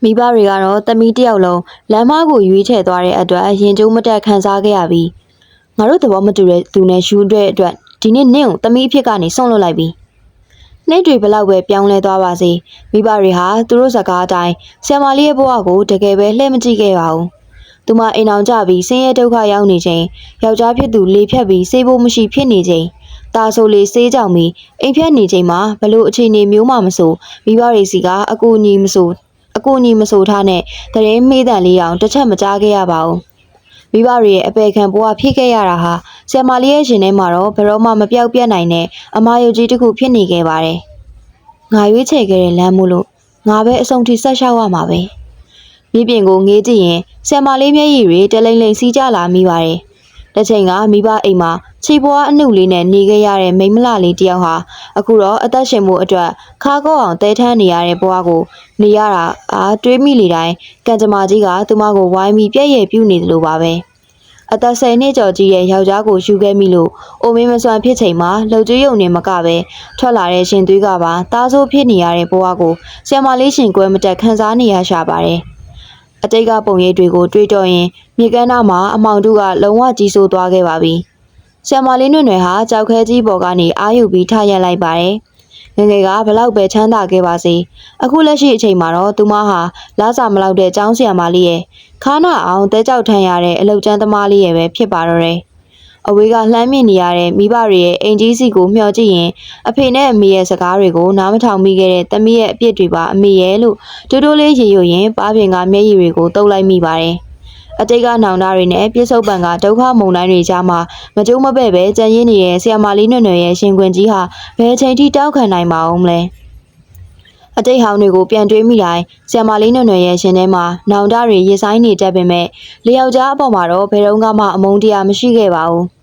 မိဘတွေကတော့တမီးတစ်ယောက်လုံးလမ်းမကိုရွေးချယ်သွားတဲ့အတွက်ရင်ကျိုးမတက်ခံစားခဲ့ရပြီးငါတို့သဘောမတူတဲ့သူနဲ့ရှူးတဲ့အတွက်ဒီနေ့နင့်ကိုတမီးအဖြစ်ကနေဆုံးလွတ်လိုက်ပြီနေ့တွေဘလောက်ပဲပြောင်းလဲသွားပါစေမိဘတွေဟာသူတို့စကားအတိုင်းဆရာမလေးရဲ့ဘဝကိုတကယ်ပဲလှည့်မကြည့်ခဲ့ပါဘူးသူမအိမ်အောင်ကြပြီးဆင်းရဲဒုက္ခရောက်နေချိန်ယောက်ျားဖြစ်သူလေဖြတ်ပြီးစေးဖို့မရှိဖြစ်နေချိန်ตาဆိုလေစေးကြောင်ပြီးအိမ်ဖြတ်နေချိန်မှာဘလို့အခြေအနေမျိုးမှမဆိုမိဘတွေစီကအကူအညီမဆိုထားနဲ့တရင်မေးတန်လေးအောင်တစ်ချက်မကြားခဲ့ရပါဘူးမိဘတွေရဲ့အပေခံဘဝဖြစ်ခဲ့ရတာဟာဆရာမလေးရဲ့ရှင်ထဲမှာတော့ဘယ်တော့မှမပြောက်ပြတ်နိုင်တဲ့အမာယုတ်ကြီးတစ်ခုဖြစ်နေခဲ့ပါတယ်ငါရွေးချယ်ခဲ့တဲ့လမ်းမို့လို့ငါပဲအဆုံးထိဆက်လျှောက်ရမှာပဲမြေပြင်ကိုငေးကြည့်ရင်ဆရာမလေးမျက်ရည်တွေတလိမ့်လိမ့်စီးကျလာမိပါတယ်တစ်ချိန်ကမိဘအိမ်မှာခြေပွားအနှုတ်လေးနဲ့နေခဲ့ရတဲ့မိန်းမလှလေးတယောက်ဟာအခုတော့အသက်ရှင်မှုအတွက်ခါကော့အောင်တဲထမ်းနေရတဲ့ဘဝကိုနေရတာတွေးမိလေတိုင်းကံကြမ္မာကြီးကသူမကိုဝိုင်းပြီးပြည့်ရည်ပြုနေတယ်လို့ပါပဲအသက်10နှစ်ကျော်ကြီးရဲ့ယောက်ျားကိုယူခဲ့မိလို့အိုမင်းမစွမ်းဖြစ်ချိန်မှာလှုပ်ကြွရုံနဲ့မကပဲထွက်လာတဲ့ရှင်သွေးကပါတားဆိုးဖြစ်နေရတဲ့ဘဝကိုဆရာမလေးရှင်ကွဲမတက်ခံစားနေရရှာပါတယ်အတိတ်ကပုံရိပ်တွေကိုတွေးတော့ရင်မြေကမ်းနားမှာအမောင်တို့ကလုံးဝကြီးစိုးသွားခဲ့ပါပြီဆရာမလေးနွယ်ဟာကြောက်ခဲကြီးပေါ်ကနေအာယူပြီးထရက်လိုက်ပါတယ်ငယ်ငယ်ကဘလောက်ပဲချမ်းသာခဲ့ပါစေအခုလက်ရှိအချိန်မှာတော့သူမဟာလာစာမလောက်တဲ့ចောင်းဆရာမလေးရဲ့ခါနာအောင်တဲကြောက်ထမ်းရတဲ့အလုတ်ကျန်းသမားလေးရဲ့ပဲဖြစ်ပါတော့တယ်အဝေးကလှမ်းမြင်နေရတဲ့မိဘတွေရဲ့အိမ်ကြီးစီကိုမျှော်ကြည့်ရင်အဖေနဲ့အမေရဲ့စကားတွေကိုနားမထောင်မိခဲ့တဲ့သမီးရဲ့အပြစ်တွေပါအမေရဲ့လို့တိုးတိုးလေးရေရွရင်ပါးပြင်ကမျက်ရည်တွေကိုတုပ်လိုက်မိပါတယ်အတိတ်ကနောင်တတွေနဲ့ပြစ္ဆုတ်ပံကဒုက္ခမုန်တိုင်းတွေကြားမှာမကြုံမပဲ့ပဲကြံရင်းနေတဲ့ဆရာမလေးနွယ်ရဲ့ရှင်ခွင်ကြီးဟာဘယ်ချိန်ထိတောက်ခံနိုင်ပါအောင်မလဲအတိတ်ဟောင်းတွေကိုပြန်တွေးမိတိုင်းဆရာမလေးနွယ်ရဲ့ရှင်ထဲမှာနောင်တတွေရေဆိုင်နေတတ်ပေမဲ့လေယောက်ျားအပေါ်မှာတော့ဘယ်တော့မှအမုန်းတရားမရှိခဲ့ပါဘူး။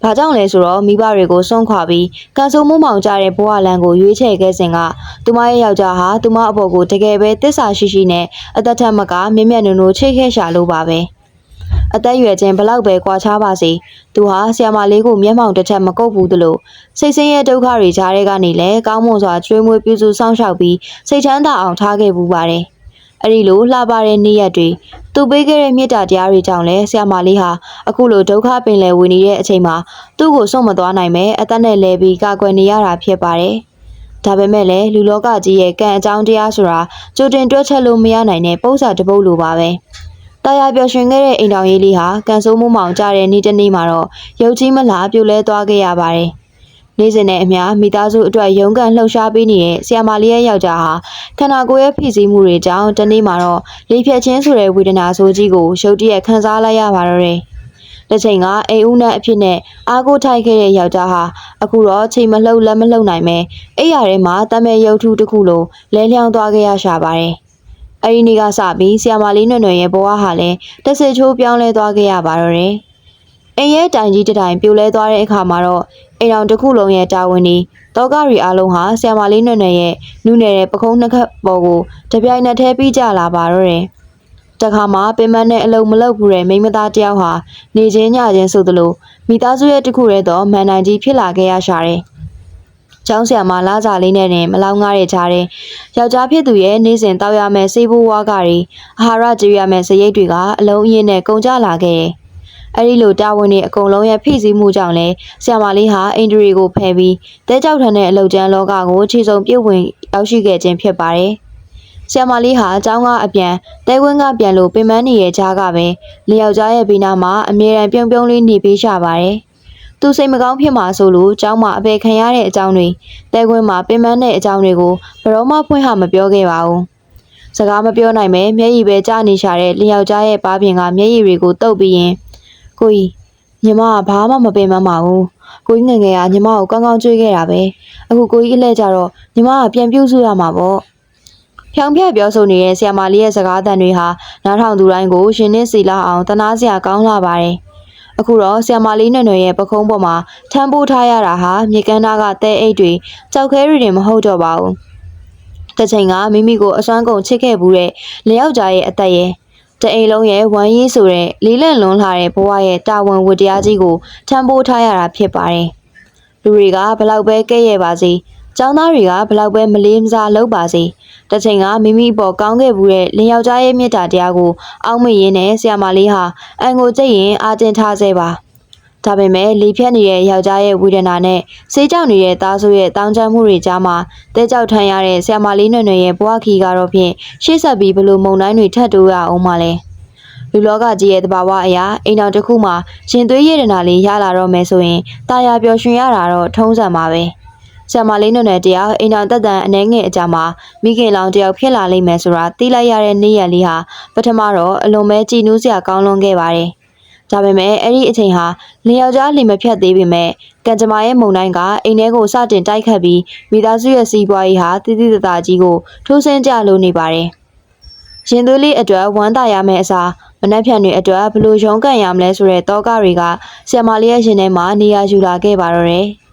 ဘာကြောင့်လဲဆိုတော့မိဘတွေကိုစွန့်ခွာပြီးကန်ဆိုးမှုမောင်ကြတဲ့ဘဝလမ်းကိုရွေးချယ်ခဲ့စဉ်ကသူမရဲ့ယောက်ျားဟာသူမအပေါ်ကိုတကယ်ပဲတစ္ဆာရှိရှိနဲ့အသက်ထက်မကမြင့်မြတ်နိုးနိုးချိတ်ခဲ့ရှာလို့ပါပဲ။အသက်ရွယ်ခြင်းဘလောက်ပဲကွာခြားပါစေသူဟာဆရာမလေးကိုမျက်မှောင်တစ်ချက်မကုတ်ဘူးသလိုစိတ်ဆင်းရဲဒုက္ခတွေကြားထဲကနေလည်းကောင်းမွန်စွာကျွေးမွေးပြုစုစောင့်ရှောက်ပြီးစိတ်ချမ်းသာအောင်ထားခဲ့ပူပါတယ်။အဲ့ဒီလိုလှပတဲ့နေ့ရက်တွေသူပေးခဲ့တဲ့မြတ်တာတရားတွေကြောင့်လည်းဆရာမလေးဟာအခုလိုဒုက္ခပင်လယ်ဝင်နေတဲ့အချိန်မှာသူ့ကိုစွန့်မသွားနိုင်ပဲအသက်နဲ့လဲပြီးကာကွယ်နေရတာဖြစ်ပါတယ်။ဒါပေမဲ့လည်းလူလောကကြီးရဲ့ကံအကြောင်းတရားဆိုတာကြိုတင်တွက်ချက်လို့မရနိုင်တဲ့ပုံစံတစ်ပုဒ်လိုပါပဲ။တရားပျော်ရွှင်ခဲ့တဲ့အိမ်တော်ရေးလေးဟာကန်ဆိုးမှုမောင်ကြတဲ့နေ့တစ်နေ့မှာတော့ရုပ်ကြီးမလားပြိုလဲသွားခဲ့ရပါတယ်။နေ့စဉ်နဲ့အမျှမိသားစုအတွက်ရုန်းကန်လှုပ်ရှားပေးနေတဲ့ဆရာမလေးရဲ့ယောက်ျားဟာခန္ဓာကိုယ်ရဲ့ဖိစီးမှုတွေကြောင့်တနေ့မှာတော့လေဖြတ်ခြင်းဆိုတဲ့ဝေဒနာဆိုးကြီးကိုရုတ်တရက်ခံစားလိုက်ရပါတော့တယ်။တစ်ချိန်ကအိမ်ဦးနဲ့အဖြစ်နဲ့အားကိုးထိုက်ခဲ့တဲ့ယောက်ျားဟာအခုတော့ချိန်မလှုပ်လက်မလှုပ်နိုင်ပဲအိမ်ရထဲမှာတမဲရုပ်ထုတစ်ခုလိုလဲလျောင်းသွားခဲ့ရရှာပါတယ်။အဲဒီနေ့ကစပြီးဆရာမလေးနွယ်ရဲ့ဘဝဟာလည်းတစ်စချိုးပြောင်းလဲသွားခဲ့ရပါတော့တယ်။အိမ်ရဲ့တိုင်ကြီးတစ်တိုင်ပြိုလဲသွားတဲ့အခါမှာတော့အိမ်တော်တစ်ခုလုံးရဲ့တာဝန်တွေတောကရီအားလုံးဟာဆရာမလေးနွယ်ရဲ့နုနယ်တဲ့ပခုံးနှစ်ခတ်ပေါ်ကိုတပြိုင်နက်တည်းပြီးကြလာပါတော့တယ်။တခါမှပင်မနဲ့အလုံးမလုပ်ဘူးတဲ့မိန်းမသားတယောက်ဟာနေချင်းညချင်းဆိုသလိုမိသားစုရဲ့တစ်ခုတည်းသောမန်နိုင်ကြီးဖြစ်လာခဲ့ရရှာတယ်။ကျောင်းဆရာမလာစာလေးနဲ့မလောင်းငားတဲ့ကြားတဲ့ယောက်ျားဖြစ်သူရဲ့နေစဉ်တောက်ရမယ့်စေးဘိုးဝါးကတွေအာဟာရကြွေရမယ့်စရိတ်တွေကအလုံးအင်းနဲ့ကုန်ကြလာခဲ့တယ်။အဲဒီလိုတာဝန်တွေအကုန်လုံးရဲ့ဖိစီးမှုကြောင့်လဲဆရာမလေးဟာအင်ဒရီကိုဖယ်ပြီးတဲကြောက်ထန်တဲ့အလုတ်ကျန်းလောကကိုခြေစုံပြုတ်ဝင်ရောက်ရှိခဲ့ခြင်းဖြစ်ပါတယ်။ဆရာမလေးဟာအเจ้าကအပြန်တဲကွင်းကပြန်လို့ပင်ပန်းနေတဲ့ကြားကပဲလေယောက်ျားရဲ့ဘေးနားမှာအမြဲတမ်းပြုံးပြုံးလေးနေပေးရှာပါတယ်။သူစိတ်မကောင်းဖြစ်မှာဆိုလို့เจ้าမအပေခံရတဲ့အကြောင်းတွေတဲကွင်းမှာပင်ပန်းတဲ့အကြောင်းတွေကိုဘယ်တော့မှဖွင့်ဟမပြောခဲ့ပါဘူး။စကားမပြောနိုင်ပဲမျက်ရည်ပဲကျနေရှာတဲ့လေယောက်ျားရဲ့ပါးပြင်ကမျက်ရည်တွေကိုတုပ်ပြီးရင်ကိုကြီးညီမကဘာမှမပင်ပန်းပါဘူးကိုကြီးငယ်ငယ်ကညီမကိုကောင်းကောင်းကြွေးခဲ့တာပဲအခုကိုကြီးအလှည့်ကြတော့ညီမကပြန်ပြုစုရမှာပေါ့ ဖြောင်ပြပြောဆိုနေတဲ့ဆီယမာလေးရဲ့စကားသံတွေဟာနားထောင်သူတိုင်းကိုရှင်နှင်းစီလာအောင်တနာစရာကောင်းလာပါတယ်။အခုတော့ဆီယမာလေးနွယ်ရဲ့ပခုံးပေါ်မှာထမ်းပိုးထားရတာဟာမြေကမ်းသားကတဲအိတ်တွေကြောက်ခဲတွေတင်မဟုတ်တော့ပါဘူး။တစ်ချိန်ကမိမိကိုအစွမ်းကုန်ချစ်ခဲ့ဘူးတဲ့လျောက်ကြားရဲ့အသက်ရဲ့တအိမ်လုံးရဲ့ဝမ်းရည်ဆိုတဲ့လေးလံလွန်လာတဲ့ဘဝရဲ့တာဝန်ဝတ္တရားကြီးကိုထမ်းပိုးထားရတာဖြစ်ပါတယ်။လူတွေကဘလောက်ပဲကဲ့ရဲ့ပါစေကျောင်းသားတွေကဘလောက်ပဲမလေးမစားလုပ်ပါစေတစ်ချိန်ကမိမိပေါ်ကောင်းခဲ့ဘူးတဲ့လင်ယောက်ျားရဲ့မေတ္တာတရားကိုအောက်မေ့ရင်းနဲ့ဆရာမလေးဟာအန်ကိုကြိတ်ရင်အာတင်ထားစေပါဒါပေမဲ့လေဖြတ်နေတဲ့ယောက်ျားရဲ့ဝေဒနာနဲ့ဆေးကြောက်နေတဲ့သားဆိုးရဲ့တောင်းချမ်းမှုတွေကြားမှာတဲကြောက်ထမ်းရတဲ့ဆရာမလေးနွယ်ရဲ့ဘဝခီကတော့ဖြင့်ရှေ့ဆက်ပြီးဘလို့မုံတိုင်းတွေထပ်တိုးရအောင်ပါလဲလူလောကကြီးရဲ့တဘာဝအရာအိမ်တော်တစ်ခုမှာရှင်သွေးရည်ဒနာလေးရလာတော့မယ်ဆိုရင်တာယာပျော်ရွှင်ရတာတော့ထုံးစံပါပဲဆရာမလေးနွယ်တရားအိမ်တော်တက်တန်အနေငယ်အကြမှာမိခင်လောင်တယောက်ဖြစ်လာလိမ့်မယ်ဆိုတာသိလိုက်ရတဲ့နေ့ရက်လေးဟာပထမတော့အလွန်ပဲကြည်နူးစရာကောင်းလွန်ခဲ့ပါတယ်ဒါပေမဲ့အဲ့ဒီအချိန်ဟာလင်ယောက်ျားလင်မဖြတ်သေးပေမဲ့ကံကြမ္မာရဲ့မုံတိုင်းကအိမ်ထဲကိုစတင်တိုက်ခတ်ပြီးမိသားစုရဲ့စီးပွားရေးဟာတိတိတသာကြီးကိုထိုးဆင်းကြလို့နေပါတယ်ရင်သွေးလေးအတွက်ဝမ်းသာရမယ့်အစားမနှက်ဖြန်တွေအတွက်ဘလို့ရုံးကန်ရမလဲဆိုတဲ့တောကတွေကဆရာမလေးရဲ့ရှင်ထဲမှာနေရာယူလာခဲ့ပါတော့တယ်။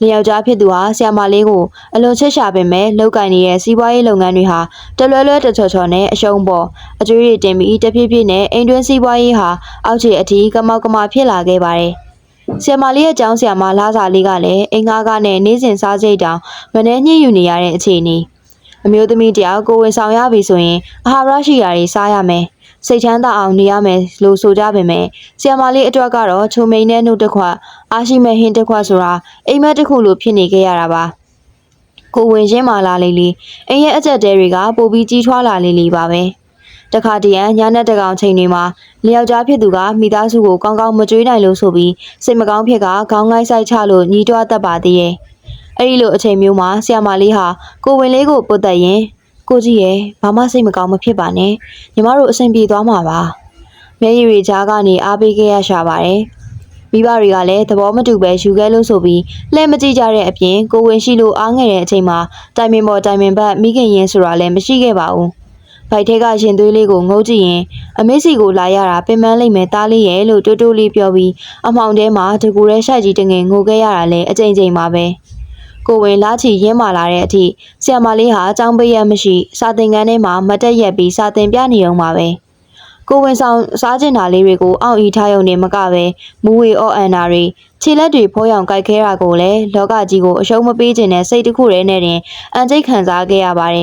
လင်ယောက်ျားဖြစ်သူဟာဆရာမလေးကိုအလွန်ချစ်ရှာပေမဲ့လောက်ကင်နေတဲ့စီးပွားရေးလုပ်ငန်းတွေဟာတလွဲလွဲတချော်ချော်နဲ့အရှုံးပေါ်အကျွေးတွေတင်ပြီးတဖြည်းဖြည်းနဲ့အိမ်တွင်းစီးပွားရေးဟာအောက်ခြေအထိကမောက်ကမဖြစ်လာခဲ့ပါတယ်။ဆရာမလေးရဲ့ကျောင်းဆရာမလာစာလေးကလည်းအင်္ဂါကနဲ့နေစဉ်စားကြိတ်တောင်မနှဲညှိယူနေရတဲ့အခြေအနေအမျိုးသမီးတယောက်ကိုဝင်ဆောင်ရပြီဆိုရင်အာဟာရရှိရာတွေစားရမယ်စိတ်ချမ်းသာအောင်နေရမယ်လို့ဆိုကြပေမဲ့ဆီယမလေးအတွက်ကတော့ချုံမိန်နဲ့နှုတ်တစ်ခွအားရှိမဲ့ဟင်းတစ်ခွဆိုတာအိမ်မက်တစ်ခုလိုဖြစ်နေခဲ့ရတာပါကိုဝင်ရှင်းမာလာလေးအိမ်ရဲ့အကျက်တဲတွေကပိုပြီးကြီးထွားလာလေးပါပဲတခါတည်းညနေတကောင်ချိန်တွေမှာလျောက်ကြားဖြစ်သူကမိသားစုကိုကောင်းကောင်းမကြွေးနိုင်လို့ဆိုပြီးစိတ်မကောင်းဖြစ်ကခေါင်းငိုင်းဆိုင်ချလို့ညီးတွားတတ်ပါသေးရဲ့အဲ့ဒီလိုအချိန်မျိုးမှာဆီယမလေးဟာကိုဝင်လေးကိုပုတ်တက်ရင်ကိုကြီးရဲ့ဘာမှစိတ်မကောင်းမဖြစ်ပါနဲ့ညီမတို့အဆင်ပြေသွားမှာပါမျက်ရည်တွေကြားကနေအားပေးခဲ့ရရှာပါတယ်မိဘတွေကလည်းသဘောမတူပဲယူခဲ့လို့ဆိုပြီးလှဲမကြည့်ကြတဲ့အပြင်ကိုဝင်ရှိလို့အားငယ်တဲ့အချိန်မှာတိုင်ပင်ပေါ်တိုင်ပင်ဘက်မိခင်ရင်ဆိုတာလည်းမရှိခဲ့ပါဘူးဗိုက်ထဲကရှင်သွေးလေးကိုငုံကြည့်ရင်အမေစီကိုလာရတာပင်ပန်းလိမ့်မယ်သားလေးရဲ့လို့တိုးတိုးလေးပြောပြီးအမောင်ထဲမှာတကူရဲရှိုက်ကြီးတငယ်ငိုခဲ့ရတာလည်းအကြိမ်ကြိမ်ပါပဲကိုဝင်လာချီရင်းမာလာတဲ့အထိဆရာမလေးဟာအကြောင်းပေးရမရှိစာသင်ခန်းထဲမှာမတက်ရက်ပြီးစာသင်ပြနေအောင်ပါပဲကိုဝင်ဆောင်စားကျင်တာလေးတွေကိုအောင့်အီထားရုံနဲ့မကပဲမူဝေအော့အန်နာတွေခြေလက်တွေဖိုးရောင်ကြိုက်ခဲတာကိုလည်းလောကကြီးကိုအရှုံးမပေးခြင်းနဲ့စိတ်တစ်ခုတည်းနဲ့တင်အန်ကျိတ်ခံစားခဲ့ရပါတယ်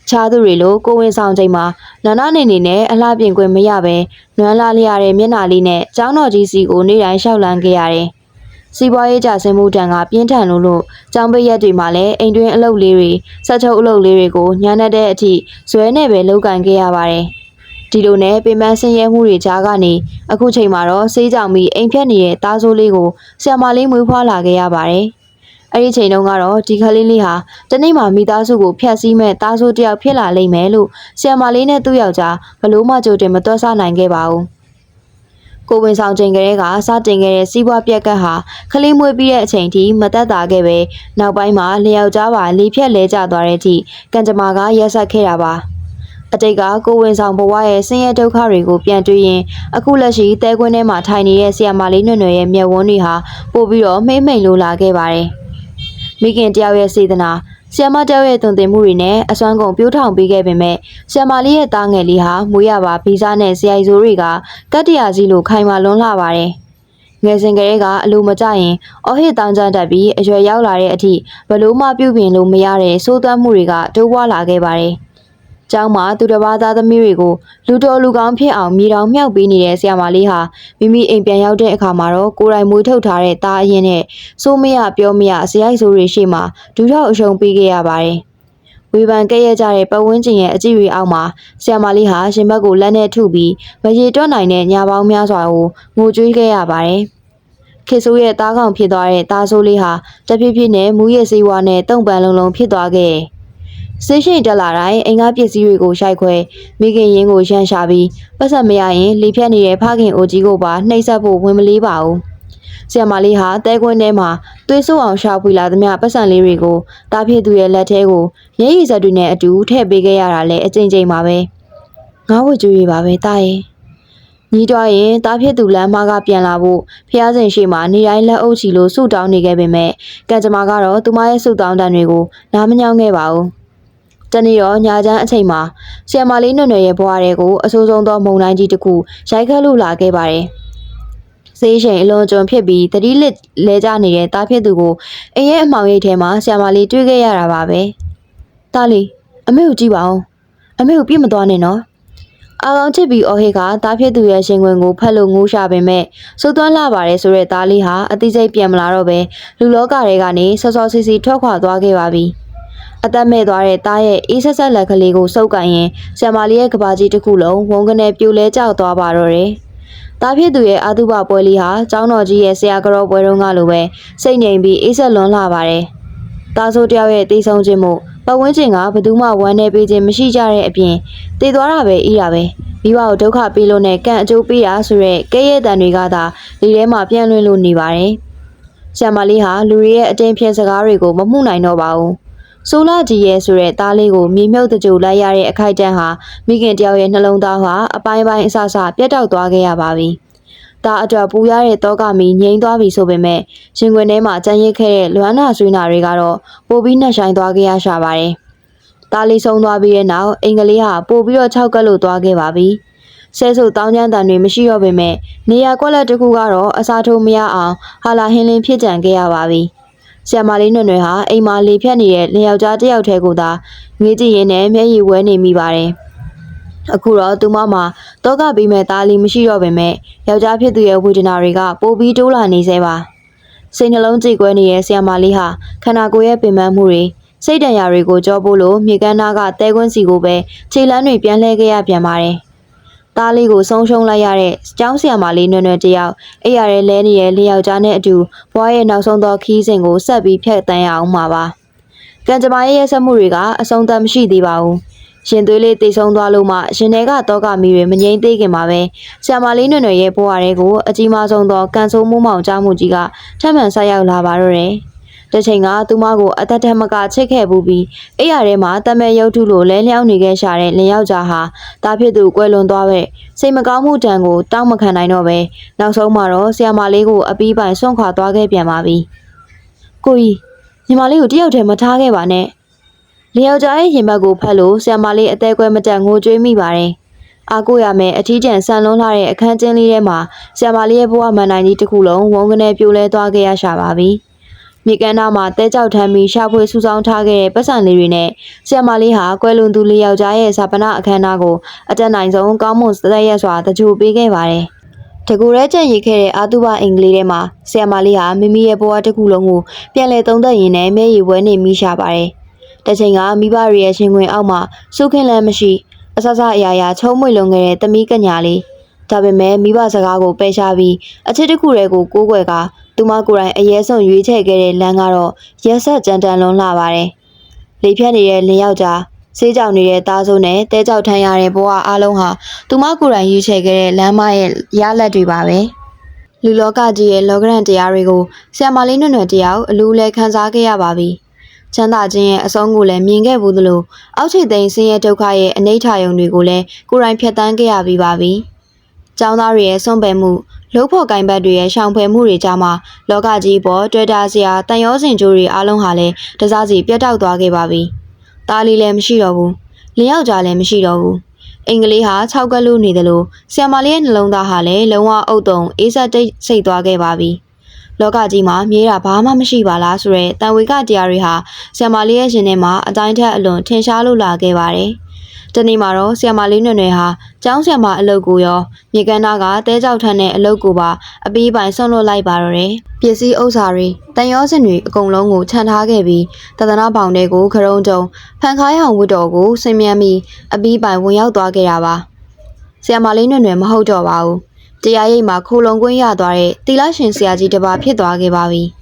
ခြားသူတွေလိုကိုဝင်ဆောင်ချိန်မှာနာနာနေနေနဲ့အလှပြင်ခွင့်မရပဲနွမ်းလာလျရတဲ့မျက်နှာလေးနဲ့ကျောင်းတော်ကြီးစီကိုနေတိုင်းရှောက်လန်းခဲ့ရတယ်စီးပွားရေးကြဆင်းမှုတန်ကပြင်းထန်လို့ကျောင်းပိတ်ရက်တွေမှာလည်းအိမ်တွင်းအလုပ်လေးတွေဆက်ချုပ်အလုပ်လေးတွေကိုညနေတဲ့အထိဇွဲနဲ့ပဲလုပ်ကန်ခဲ့ရပါတယ်။ဒီလိုနဲ့ပင်ပန်းဆင်းရဲမှုတွေကြားကနေအခုချိန်မှာတော့ဆေးကြောင်ပြီးအိမ်ဖြတ်နေတဲ့သားဆိုးလေးကိုဆရာမလေးမွေးဖွားလာခဲ့ရပါတယ်။အဲ့ဒီချိန်တုန်းကတော့ဒီကလေးလေးဟာတနေ့မှမိသားစုကိုဖျက်ဆီးမဲ့သားဆိုးတစ်ယောက်ဖြစ်လာလိမ့်မယ်လို့ဆရာမလေးနဲ့သူ့ယောက်ျားဘလို့မှကြိုတင်မတွက်ဆနိုင်ခဲ့ပါဘူး။ကိုဝင်ဆောင်ချိန်ကလေးကစတင်ခဲ့တဲ့စီးပွားပြက်ကတ်ဟာခလေးမွေးပြီးတဲ့အချိန်ထိမတက်တာခဲ့ပဲနောက်ပိုင်းမှာလျောက်ကြားပါလေဖြက်လဲကျသွားတဲ့အထိကံကြမ္မာကရက်ဆက်ခဲ့တာပါအတိတ်ကကိုဝင်ဆောင်ဘဝရဲ့ဆင်းရဲဒုက္ခတွေကိုပြန်တွေးရင်အခုလက်ရှိတဲခွင်းထဲမှာထိုင်နေတဲ့ဆီယမလေးနွယ်ရဲ့မျက်ဝန်းတွေဟာပို့ပြီးတော့မှိမ့်မိန်လိုလာခဲ့ပါတယ်မိခင်တယောက်ရဲ့စေတနာဆီယမတယောက်ရဲ့တုံတင်မှုတွေနဲ့အစွမ်းကုန်ပြိုးထောင်ပေးခဲ့ပေမဲ့ဆီယမလေးရဲ့သားငယ်လေးဟာမွေးရပါဗီဇနဲ့ဆရာကြီးဆိုတွေကကတ္တရာစီလိုခိုင်မာလွန်းလာပါတယ်ငယ်စဉ်ကလေးကအလိုမကျရင်အော်ဟစ်တောင်းကြတက်ပြီးအရွယ်ရောက်လာတဲ့အထိဘလို့မှပြုပြင်လို့မရတဲ့စိုးသွမ်းမှုတွေကတိုးပွားလာခဲ့ပါတယ်ကျောင်းမှာသူတစ်ပါးသားသမီးတွေကိုလူတော်လူကောင်းဖြစ်အောင်မြေတောင်မြောက်ပေးနေတဲ့ဆရာမလေးဟာမိမိအိမ်ပြန်ရောက်တဲ့အခါမှာတော့ကိုယ်တိုင်မွေးထုတ်ထားတဲ့သားအရင်နဲ့စိုးမရပြောမရဇယိုက်ဆိုးတွေရှိမှဒူးထောက်အရှုံးပေးခဲ့ရပါတယ်။ဝေဖန်ကဲ့ရဲ့ကြတဲ့ပတ်ဝန်းကျင်ရဲ့အကြည့်တွေအောက်မှာဆရာမလေးဟာရှင်ဘက်ကိုလက်နဲ့ထုပြီးမရေတွက်နိုင်တဲ့ညာပေါင်းများစွာကိုငိုကြွေးခဲ့ရပါတယ်။ခေဆိုးရဲ့သားကောင်ဖြစ်သွားတဲ့သားဆိုးလေးဟာတဖြည်းဖြည်းနဲ့မူးယစ်ဆေးဝါးနဲ့တုံ့ပန်လုံးဖြစ်သွားခဲ့ဆေးရှိန်တက်လာတိုင်းအင်္ဂါပစ္စည်းတွေကိုရိုက်ခွဲမိခင်ရင်းကိုရန်ရှာပြီးပတ်ဆက်မရရင်လေဖြတ်နေတဲ့ဖခင်အိုကြီးကိုပါနှိပ်စက်ဖို့ဝင်မလေးပါဘူး ဆရာမလေးဟာတဲကွင်းထဲမှာသွေးဆိုးအောင်ရှာဖွေလာသမျှပတ်စံလေးတွေကိုတားဖြစ်သူရဲ့လက်ထဲကိုမျက်ရည်စက်တွေနဲ့အတူထည့်ပေးခဲ့ရတာလည်းအကြိမ်ကြိမ်ပါပဲငါ့ဝကြွေးပါပဲတားရဲ့ညီးတွားရင်တားဖြစ်သူလမ်းမကပြန်လာဖို့ဖျားစင်ရှိမှနေတိုင်းလက်အုပ်ချီလို့ဆုတောင်းနေခဲ့ပေမဲ့ကံကြမ္မာကတော့သူမရဲ့ဆုတောင်းတန်တွေကိုနားမညောင်းခဲ့ပါဘူးတနေ့တော့ညာချမ်းအချိန်မှာဆရာမလေးနွယ်နွယ်ရဲ့ဘဝတွေကိုအဆိုးဆုံးသောမုန်တိုင်းကြီးတစ်ခုရိုက်ခတ်လို့လာခဲ့ပါတယ်ဆေးချိန်အလွန်ကျွံဖြစ်ပြီးတတိလစ်လဲကျနေတဲ့တားဖြစ်သူကိုအိမ်ရဲ့အမှောင်ရိပ်ထဲမှာဆရာမလေးတွေ့ခဲ့ရတာပါပဲတားလေးအမေကိုကြည့်ပါဦးအမေကိုပြစ်မသွားနဲ့နော်အာကောင်ချစ်ပြီးအော်ဟစ်ကတားဖြစ်သူရဲ့ရှင်ခွင်ကိုဖတ်လို့ငိုးရှာပေမဲ့စိုးသွမ်းလာပါတယ်ဆိုတဲ့တားလေးဟာအသိစိတ်ပြန်မလာတော့ပဲလူလောကတွေကနေစောစောစီစီထွက်ခွာသွားခဲ့ပါပြီအသက်မဲ့သွားတဲ့တားရဲ့အေးဆက်ဆက်လက်ကလေးကိုစုပ်ကန်ရင်ဆရာမလေးရဲ့ကဘာကြီးတစ်ခုလုံးဝုန်းကနေပြိုလဲကျသွားပါတော့တယ်တားဖြစ်သူရဲ့အာတုဘပွဲလေးဟာကျောင်းတော်ကြီးရဲ့ဆရာကြောပွဲတုန်းကလိုပဲစိတ်ငြိမ်ပြီးအေးဆက်လွန်းလာပါတယ်တားဆိုးတယောက်ရဲ့တေးဆုံးခြင်းမို့ပတ်ဝန်းကျင်ကဘယ်သူမှဝမ်းနေပေးခြင်းမရှိကြတဲ့အပြင်တည်သွားတာပဲအေးတာပဲမိဘကိုဒုက္ခပေးလို့နဲ့ကံအကျိုးပေးတာဆိုရက်ကဲရဲ့တန်တွေကသာဒီထဲမှာပြန့်လွင့်လို့နေပါတယ်ဆရာမလေးဟာလူတွေရဲ့အတင်းဖြင့်စကားတွေကိုမမှုနိုင်တော့ပါဘူးဆိုလာကြီးရဲ့ဆိုတဲ့သားလေးကိုမြေမြုပ်တကြိုလိုက်ရတဲ့အခိုက်အတန့်ဟာမိခင်တယောက်ရဲ့နှလုံးသားဟာအပိုင်းပိုင်းအဆအဆပြတ်တောက်သွားခဲ့ရပါပြီ။ဒါအတွက်ပူရတဲ့တောကမီငြိမ်းသွားပြီဆိုပေမဲ့ရှင်ခွင်ထဲမှာကြမ်းရစ်ခဲ့တဲ့လွမ်းနာဆွေးနာတွေကတော့ပိုပြီးနှက်ဆိုင်သွားခဲ့ရရှာပါတယ်။သားလေးဆုံးသွားပြီးတဲ့နောက်အင်္ဂလိပ်ဟာပိုပြီးတော့ခြောက်ကပ်လို့သွားခဲ့ပါပြီ။ဆဲဆိုတောင်းကျမ်းတန်တွေမရှိတော့ပေမဲ့နေရာကွက်လက်တစ်ခုကတော့အစားထိုးမရအောင်ဟာလာဟင်းလင်းဖြစ်ကြံခဲ့ရပါပြီ။ဆရာမလေးနွယ်နွယ်ဟာအိမ်မှာလေဖြတ်နေတဲ့လျောက်ကြားတစ်ယောက်တည်းကိုသာငေးကြည့်ရင်းနဲ့မျက်ရည်ဝဲနေမိပါတယ်။အခုတော့သူမမှာတောကပြီးမဲ့သားလေးမရှိတော့ပေမဲ့ယောက်ျားဖြစ်သူရဲ့ဝေဒနာတွေကပိုပြီးတိုးလာနေသေးပါ။စိတ်နှလုံးကြေကွဲနေတဲ့ဆရာမလေးဟာခန္ဓာကိုယ်ရဲ့ပင်ပန်းမှုတွေစိတ်တန်ရာတွေကိုကြောပို့လို့မြေကမ်းနားကတဲကွင်းစီကိုပဲခြေလမ်းတွေပြန်လှည့်ခဲ့ရပြန်ပါတယ်။သားလေးကိုဆုံးရှုံးလိုက်ရတဲ့ကျောင်းဆရာမလေးနွယ်နွယ်တယောက်အိယာရဲလဲနေတဲ့လျောက်ကြားနဲ့အတူဘွားရဲ့နောက်ဆုံးသောခီးစဉ်ကိုဆက်ပြီးဖြတ်တန်းရအောင်မှာပါ။ကံကြမ္မာရဲ့ဆက်မှုတွေကအဆုံးသတ်မရှိသေးပါဘူး။ရှင်သွေးလေးတိတ်ဆုံးသွားလို့မှရှင်တွေကတောကမီတွေမငြိမ့်သေးခင်မှာပဲဆရာမလေးနွယ်နွယ်ရဲ့ဘဝတွေကိုအကြီးမားဆုံးသောကန်ဆိုးမှုမောင်ကြားမှုကြီးကထပ်မံဆက်ရောက်လာပါတော့တယ်။တစ်ချိန်ကသူမကိုအသက်ထက်မကချစ်ခဲ့ဘူးပြီးအိယာထဲမှာတမဲရုပ်ထုလိုလဲလျောင်းနေခဲ့ရှာတဲ့လင်ယောက်ျားဟာတာဖြစ်သူကွယ်လွန်သွားပဲစိတ်မကောင်းမှုတန်ကိုတောင်းမခံနိုင်တော့ပဲနောက်ဆုံးမှာတော့ဆရာမလေးကိုအပီးပိုင်ဆွန့်ခွာသွားခဲ့ပြန်ပါပြီ။ကိုကြီးညီမလေးကိုတယောက်တည်းမထားခဲ့ပါနဲ့။လျောက်ကြားရဲ့ရင်ဘတ်ကိုဖတ်လို့ဆရာမလေးအသေးကွဲမတက်ငိုကြွေးမိပါတယ်။အားကိုရမယ်အထီးကျန်ဆန်လွန်းလာတဲ့အခန်းကျင်းလေးထဲမှာဆရာမလေးရဲ့ဘဝမှန်တိုင်းကြီးတစ်ခုလုံးဝုန်းကနေပြိုလဲသွားခဲ့ရရှာပါပြီ။မြေကမ်းနားမှာတဲကြောက်ထမ်းပြီးရှာဖွေစုဆောင်းထားခဲ့တဲ့ပတ်စံလေးတွေနဲ့ဆရာမလေးဟာကွယ်လွန်သူလေးယောက်ျားရဲ့ဇာပနာအခမ်းအနားကိုအတက်နိုင်ဆုံးကောင်းမွန်သက်ရက်စွာတကြိုပေးခဲ့ပါတယ်။တကူရဲကြံ့ရည်ခဲ့တဲ့အာတုဘအင်္ဂလိပ်ထဲမှာဆရာမလေးဟာမိမိရဲ့ဘဝတစ်ခုလုံးကိုပြန်လည်သုံးသပ်ရင်းနဲ့မျက်ရည်ဝဲနေမိရှာပါတယ်။တစ်ချိန်ကမိဘတွေရဲ့ရှင်ခွင်အောက်မှာစုခင်းလန်းမရှိအဆဆအရာရာချုံးမွေလွန်ခဲ့တဲ့သမီးကညာလေးဒါပေမဲ့မိဘစကားကိုပယ်ရှားပြီးအချစ်တစ်ခုတည်းကိုကိုးကွယ်ကသူမကိုယ်တိုင်အရေးဆုံးရွေးချယ်ခဲ့တဲ့လမ်းကတော့ရက်ဆက်ကြမ်းတမ်းလွန်းလာပါတယ်။လေဖြတ်နေတဲ့လင်ယောက်ျားဆေးကြောင်နေတဲ့သားစိုးနဲ့တဲကြောက်ထမ်းရတဲ့ဘဝအလုံးဟာသူမကိုယ်တိုင်ရွေးချယ်ခဲ့တဲ့လမ်းမရဲ့ရလက်တွေပါပဲ။လူလောကကြီးရဲ့လောကရန်တရားတွေကိုဆရာမလေးနွယ်နွယ်တယောက်အလူလဲခန်းစားခဲ့ရပါပြီ။ချမ်းသာခြင်းရဲ့အဆုံးကိုလည်းမြင်ခဲ့ဘူးသလိုအောက်ခြေသိမ်းဆင်းရဲဒုက္ခရဲ့အနိဋ္ဌာယုံတွေကိုလည်းကိုယ်တိုင်ဖြတ်တန်းခဲ့ရပြီးပါပြီ။ကျောင်းသားတွေရဲ့စွန့်ပယ်မှုလုံးဖို့ကိုင်ဘတ်တွေရဲ့ရှောင်ဖွယ်မှုတွေကြားမှာလောကကြီးပေါ်တွေ့တာစရာတန်ရောစင်ကြိုးတွေအားလုံးဟာလည်းတစားစီပြတ်တောက်သွားခဲ့ပါပြီ။သားလေးလည်းမရှိတော့ဘူး။လင်ယောက်ျားလည်းမရှိတော့ဘူး။အင်္ဂလိပ်ဟာ၆ကလူနေတယ်လို့ဆရာမလေးရဲ့နှလုံးသားဟာလည်းလုံးဝအုပ်တုံအေးဆက်တိတ်ဆိတ်သွားခဲ့ပါပြီ။လောကကြီးမှာမြေးတာဘာမှမရှိပါလားဆိုတဲ့တန်ဝေကတရားတွေဟာဆရာမလေးရဲ့ရှင်ထဲမှာအတိုင်းထက်အလွန်ထင်ရှားလို့လာခဲ့ပါတယ်။တနေ့မှာတော့ဆရာမလေးနွယ်နွယ်ဟာကျောင်းဆရာမအလုပ်ကိုရောမြေကမ်းနားကတဲကြောက်ထန်းတဲ့အလုပ်ကိုပါအပီးပိုင်ဆွန့်လွတ်လိုက်ပါတော့တယ်။ပစ္စည်းဥစ္စာတွေတန်ရောစင်တွေအကုန်လုံးကိုခြံထားခဲ့ပြီးသဒနာပေါင်တွေကိုခရုံးတုံဖန်ခိုင်းအောင်ဝတ်တော်ကိုဆင်မြန်းပြီးအပီးပိုင်ဝင်ရောက်သွားခဲ့တာပါ။ဆရာမလေးနွယ်နွယ်မဟုတ်တော့ပါဘူး။တရားရိပ်မှာခိုလုံကွင်းရသွားတဲ့တီလာရှင်ဆရာကြီးတစ်ပါးဖြစ်သွားခဲ့ပါပြီ။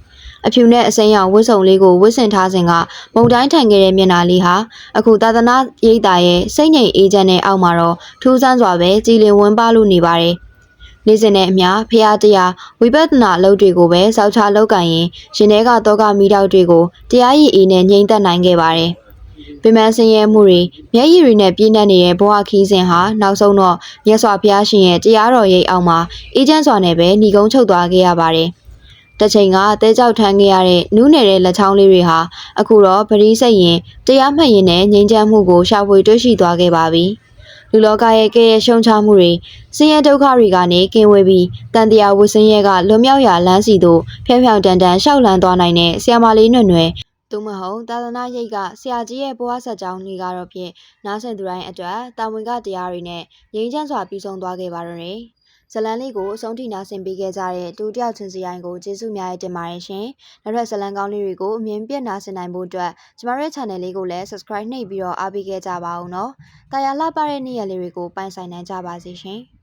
အဖြူနဲ့အစိမ်းရောင်ဝတ်စုံလေးကိုဝတ်ဆင်ထားစဉ်ကမုန်တိုင်းထိုင်ခဲ့တဲ့မျက်နှာလေးဟာအခုသာသနာရိပ်သာရဲ့စိတ်ငြိမ်အေးချမ်းတဲ့အောက်မှာတော့ထူးဆန်းစွာပဲကြည်လင်ဝန်းပါလို့နေပါတယ်။ နေ့စဉ်နဲ့အမျှဖျားတရားဝိပဿနာအလုပ်တွေကိုပဲစောက်ချလုပ်ကင်ရင်ရှင်ထဲကတော့ကမိတော့တွေကိုတရားရည်အေးနဲ့ငြိမ့်သက်နိုင်ခဲ့ပါတယ်။ပင်မဆင်းရဲမှုတွေမျက်ရည်တွေနဲ့ပြည့်နှက်နေတဲ့ဘဝခီးစဉ်ဟာနောက်ဆုံးတော့မြတ်စွာဘုရားရှင်ရဲ့တရားတော်ရိပ်အောက်မှာအေးချမ်းစွာနဲ့ပဲညီကုန်းချုပ်သွားခဲ့ရပါတယ်။တစ်ချိန်ကတဲကြောက်ထမ်းခဲ့ရတဲ့နူးနယ်တဲ့လက်ချောင်းလေးတွေဟာအခုတော့ပရိစိတ်ရင်တရားမှတ်ရင်နဲ့ငြိမ်းချမ်းမှုကိုရှာဖွေတွေ့ရှိသွားခဲ့ပါပြီ။လူလောကရဲ့ကဲ့ရဲ့ရှုံချမှုတွေဆင်းရဲဒုက္ခတွေကနေကင်းဝေးပြီးတန်တရားဝဆင်းရဲကလွတ်မြောက်ရာလမ်းစီသို့ဖြောင်ဖြောင်တန်တန်ရှောက်လန်းသွားနိုင်တဲ့ဆရာမလေးနွယ်နွယ်သူမဟုတ်သာသနာ့ရိပ်ကဆရာကြီးရဲ့ဘဝဆက်ကြောင်းတွေကတော့ဖြင့်နားဆင်သူတိုင်းအတွက်တာဝန်ကတရားတွေနဲ့ငြိမ်းချမ်းစွာပြီးဆုံးသွားခဲ့ပါတော့တယ်။ဇလန်းလေးကိုအဆုံးထိနားဆင်ပေးခဲ့ကြတဲ့တူတယောက်ချင်းစီတိုင်းကိုကျေးဇူးများတင်ပါတယ်ရှင်။နောက်ထပ်ဇလန်းကောင်းလေးတွေကိုအမြင်ပြတ်နားဆင်နိုင်ဖို့အတွက်ကျမတို့ရဲ့ channel လေးကိုလည်း subscribe နှိပ်ပြီးတော့အားပေးခဲ့ကြပါဦးနော်။တာယာလှပတဲ့နေ့ရက်လေးတွေကိုပိုင်ဆိုင်နိုင်ကြပါစေရှင်။